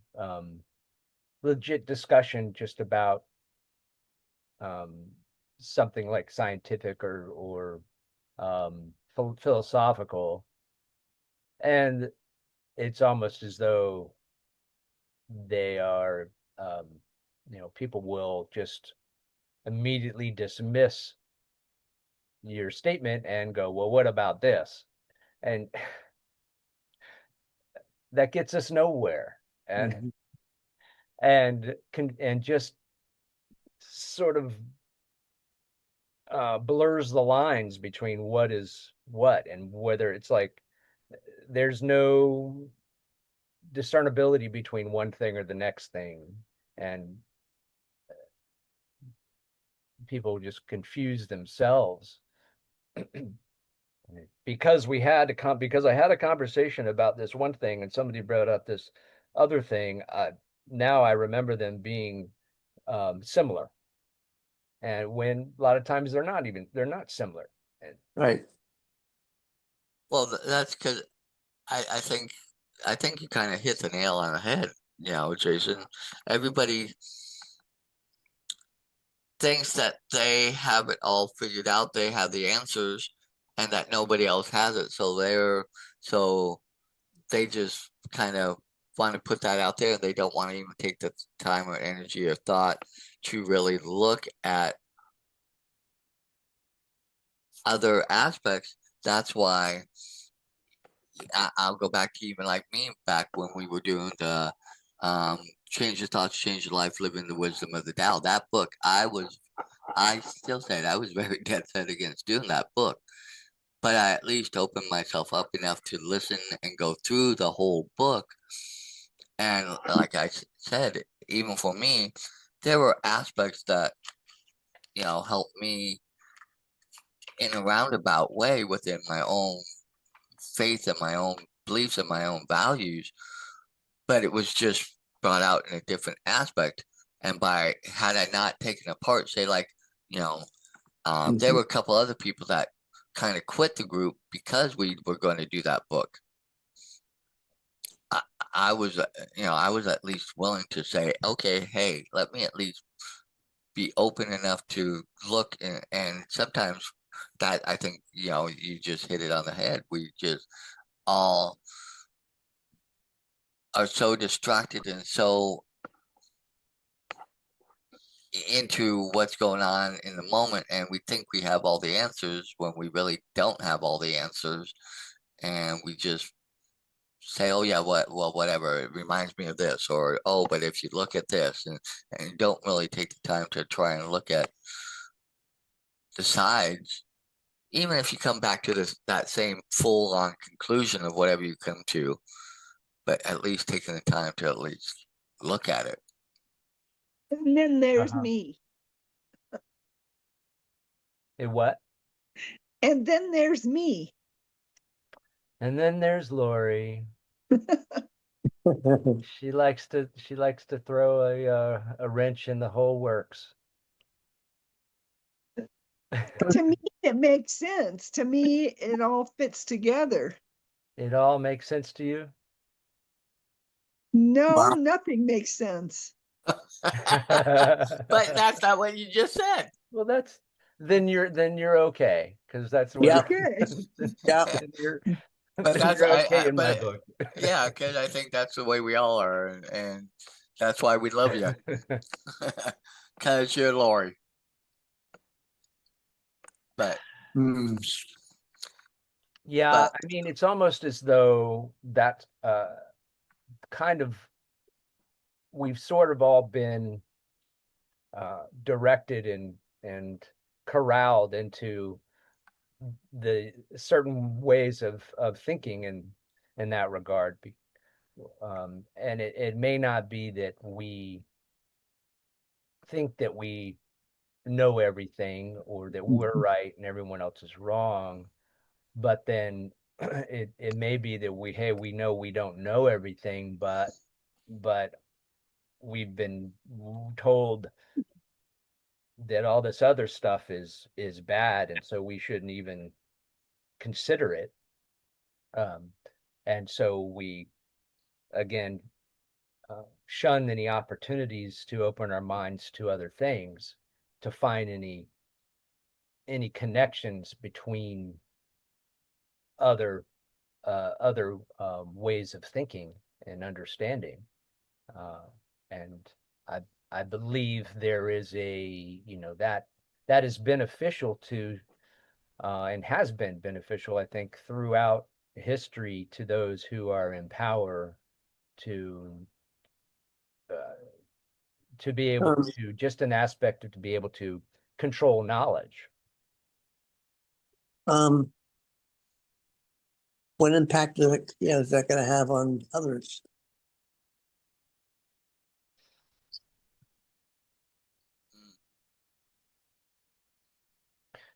legit discussion just about something like scientific or philosophical, and it's almost as though they are, people will just immediately dismiss your statement and go, well, what about this? And that gets us nowhere, and and just sort of blurs the lines between what is what, and whether it's like there's no discernibility between one thing or the next thing, and people just confuse themselves. Because I had a conversation about this one thing and somebody brought up this other thing, now I remember them being similar, and when a lot of times they're not similar. Right. Well, that's because I think you kind of hit the nail on the head, Jason. Everybody thinks that they have it all figured out, they have the answers, and that nobody else has it. So they just kind of want to put that out there. They don't want to even take the time or energy or thought to really look at other aspects. That's why I'll go back to even like me back when we were doing the Change Your Thoughts, Change Your Life, Living the Wisdom of the Tao. That book, I still said I was very dead set against doing that book, but I at least opened myself up enough to listen and go through the whole book. And like I said, even for me, there were aspects that, helped me in a roundabout way within my own faith and my own beliefs and my own values, but it was just brought out in a different aspect. And had I not taken apart, say like, there were a couple other people that kind of quit the group because we were going to do that book. I was at least willing to say, okay, hey, let me at least be open enough to look, and sometimes that, I think, you just hit it on the head. We just all are so distracted and so into what's going on in the moment, and we think we have all the answers when we really don't have all the answers, and we just say, oh yeah, whatever, it reminds me of this, or oh, but if you look at this, and don't really take the time to try and look at the sides, even if you come back to that same full-on conclusion of whatever you come to, but at least taking the time to at least look at it. And then there's me. And what? And then there's me. And then there's Lori. She likes to throw a wrench in the whole works. To me, it makes sense. To me, it all fits together. It all makes sense to you? No, Wow. nothing makes sense. But that's not what you just said. Well, then you're okay, because that's what. Yeah. Okay. Yeah. But that's you're okay in my book. Yeah, because I think that's the way we all are, and that's why we love you, because you're Lori. But yeah, I mean, it's almost as though that kind of, we've sort of all been directed and corralled into the certain ways of thinking in that regard. And it may not be that we think that we know everything, or that we're right and everyone else is wrong, but then it may be that we know we don't know everything, but we've been told that all this other stuff is bad, and so we shouldn't even consider it. And so we again shun any opportunities to open our minds to other things, to find any connections between other ways of thinking and understanding. And I believe there is that is beneficial to and has been beneficial, I think, throughout history to those who are in power to be able to, just an aspect of to be able to control knowledge. What impact is that going to have on others?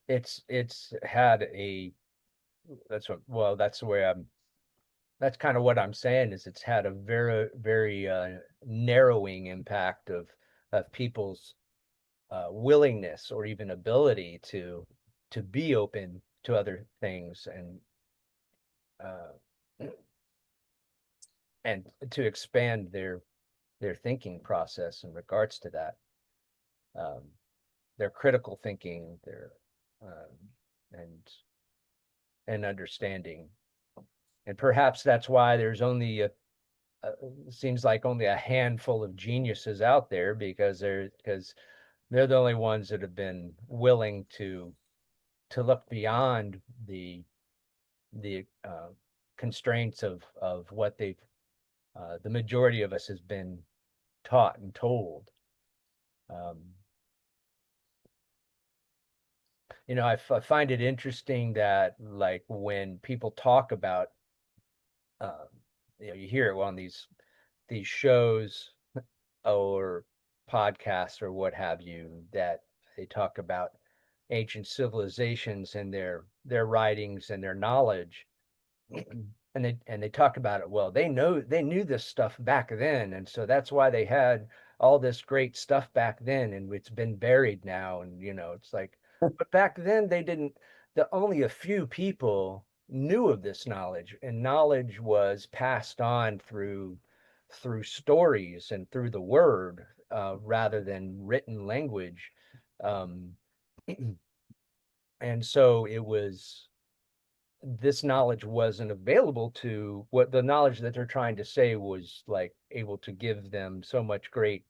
It's had that's the way that's kind of what I'm saying, is it's had a very, very narrowing impact of people's willingness or even ability to be open to other things, and to expand their thinking process in regards to that, their critical thinking, their and understanding. And perhaps that's why there's only seems like only a handful of geniuses out there, because they're the only ones that have been willing to look beyond the constraints of what the majority of us has been taught and told. I find it interesting that, like, when people talk about, you hear it on these shows or podcasts or what have you, that they talk about ancient civilizations and their writings and their knowledge, and they talk about it. Well, they knew this stuff back then, and so that's why they had all this great stuff back then, and it's been buried now. And it's like, but back then they didn't. Only a few people knew of this knowledge, and knowledge was passed on through stories and through the word, rather than written language. And so this knowledge wasn't available to, what the knowledge that they're trying to say was like able to give them so much great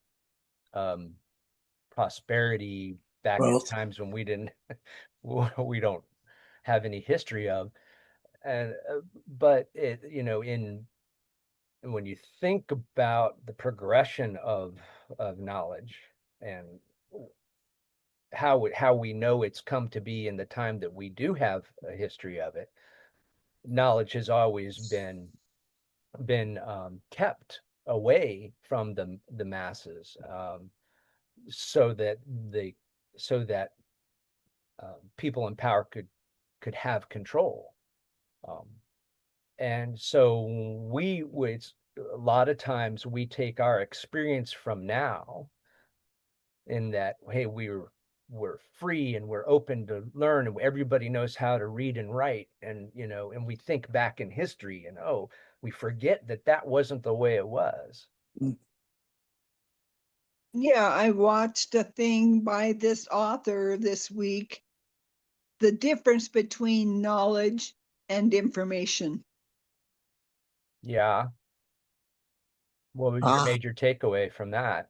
prosperity back in times when we don't have any history of. And but when you think about the progression of knowledge, and how we know it's come to be in the time that we do have a history of it, knowledge has always been kept away from the masses, so that people in power could have control. And so a lot of times we take our experience from now, in that, hey, we're free and we're open to learn, and everybody knows how to read and write, and and we think back in history, and we forget that wasn't the way it was. Yeah, I watched a thing by this author this week, the difference between knowledge and information. Yeah. What was your major takeaway from that?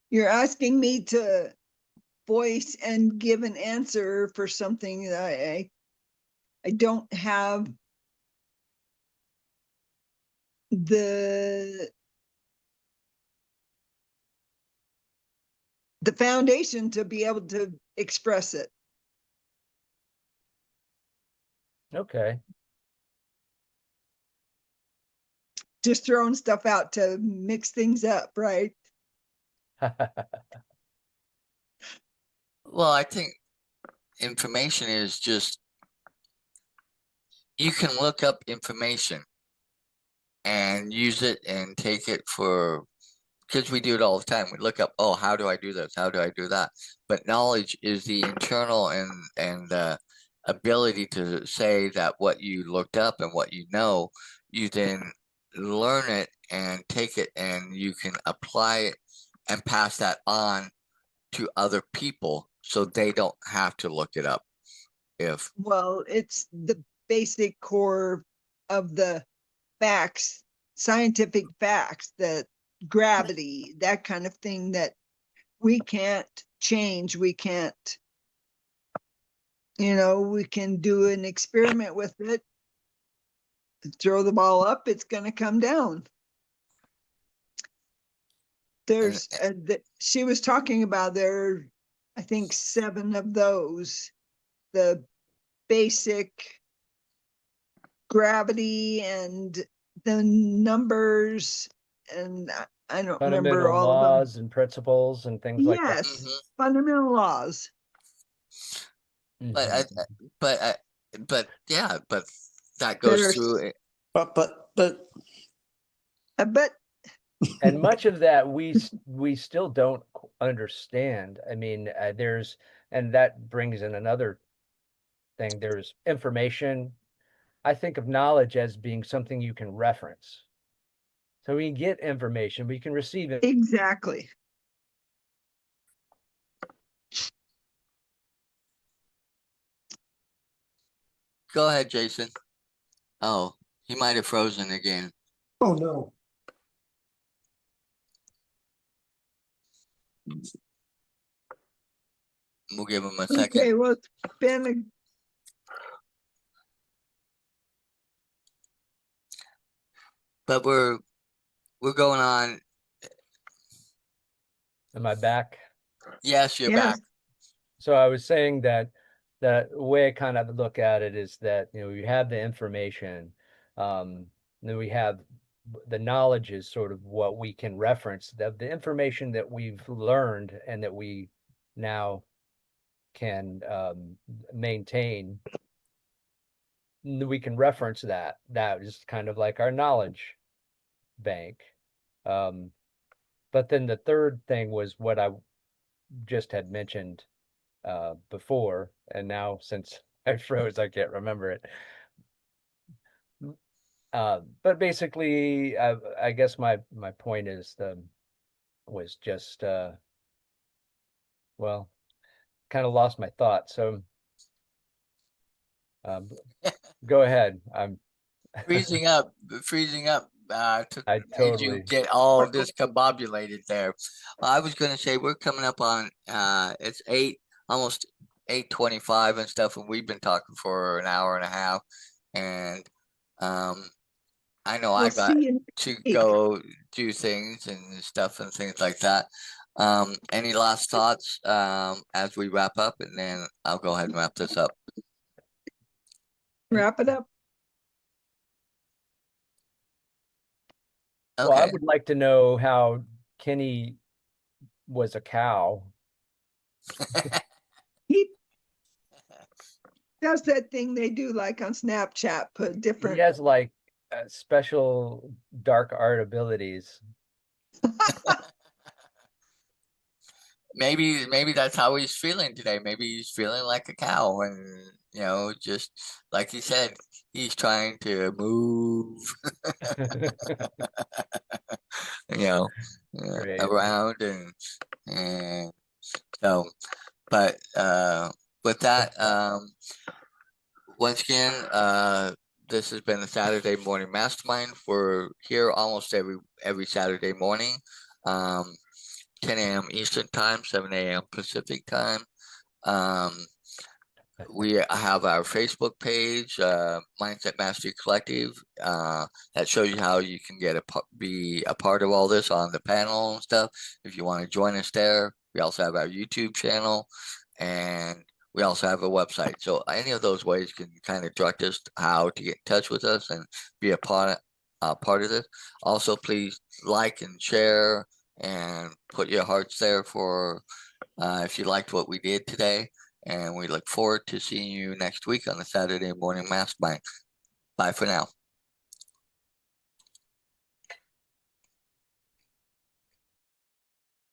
You're asking me to voice and give an answer for something that I don't have the foundation to be able to express it. Okay. Just throwing stuff out to mix things up, right? Well, I think information is just, you can look up information. and use it and take it for, because we do it all the time. We look up, oh, how do I do this? How do I do that? But knowledge is the internal and ability to say that what you looked up and what you know, you then learn it and take it, and you can apply it and pass that on to other people so they don't have to look it up. Well, it's the basic core of the facts, scientific facts, that gravity, that kind of thing that we can't change. We can't, we can do an experiment with it, throw the ball up, it's going to come down. There's, she was talking about there, I think 7 of those, the basic gravity and the numbers, and I don't remember Fundamental all of them. laws and principles and things like that. Yes, fundamental laws. But Mhm. but yeah, but that goes There's- through it. But And much of that we still don't understand. I mean, and that brings in another thing. There's information. I think of knowledge as being something you can reference. So we get information, we can receive it. Exactly. Go ahead, Jason. Oh, he might have frozen again. oh no. We'll give him a second. Okay, well, it's been But we're going on. Am I back? Yes, you're yes. back. So I was saying that the way I kind of look at it is that, you have the information, then we have the knowledge is sort of what we can reference, the information that we've learned and that we now can maintain. We can reference that. That is kind of like our knowledge bank. But then the third thing was what I just had mentioned before, and now since I froze, I can't remember it. But basically, I guess my point is was just well, kind of lost my thought. So go ahead. I'm freezing up to I made you totally get all discombobulated there. I was gonna say we're coming up on it's almost 8:25 and stuff, and we've been talking for an hour and a half, and I know I We'll got see you to next week. go do things and stuff and things like that. Any last thoughts as we wrap up, and then I'll go ahead and wrap this up. Wrap it up. Well, I Okay. would like to know how Kenny was a cow. He does that thing they do like on Snapchat, put He different. has like special dark art abilities. Maybe that's how he's feeling today. Maybe he's feeling like a cow, and just like he said, he's trying to move, Great. around and so. But with that, once again, this has been the Saturday Morning Mastermind. We're here almost every Saturday morning. 10 a.m. Eastern Time, 7 a.m. Pacific Time. We have our Facebook page, Mindset Mastery Collective, that shows you how you can be a part of all this on the panel and stuff. If you want to join us there, we also have our YouTube channel, and we also have a website. So any of those ways can kind of direct us how to get in touch with us and be a part of this. Also, please like and share and put your hearts there for if you liked what we did today. And we look forward to seeing you next week on the Saturday Morning Mastermind. Bye for now.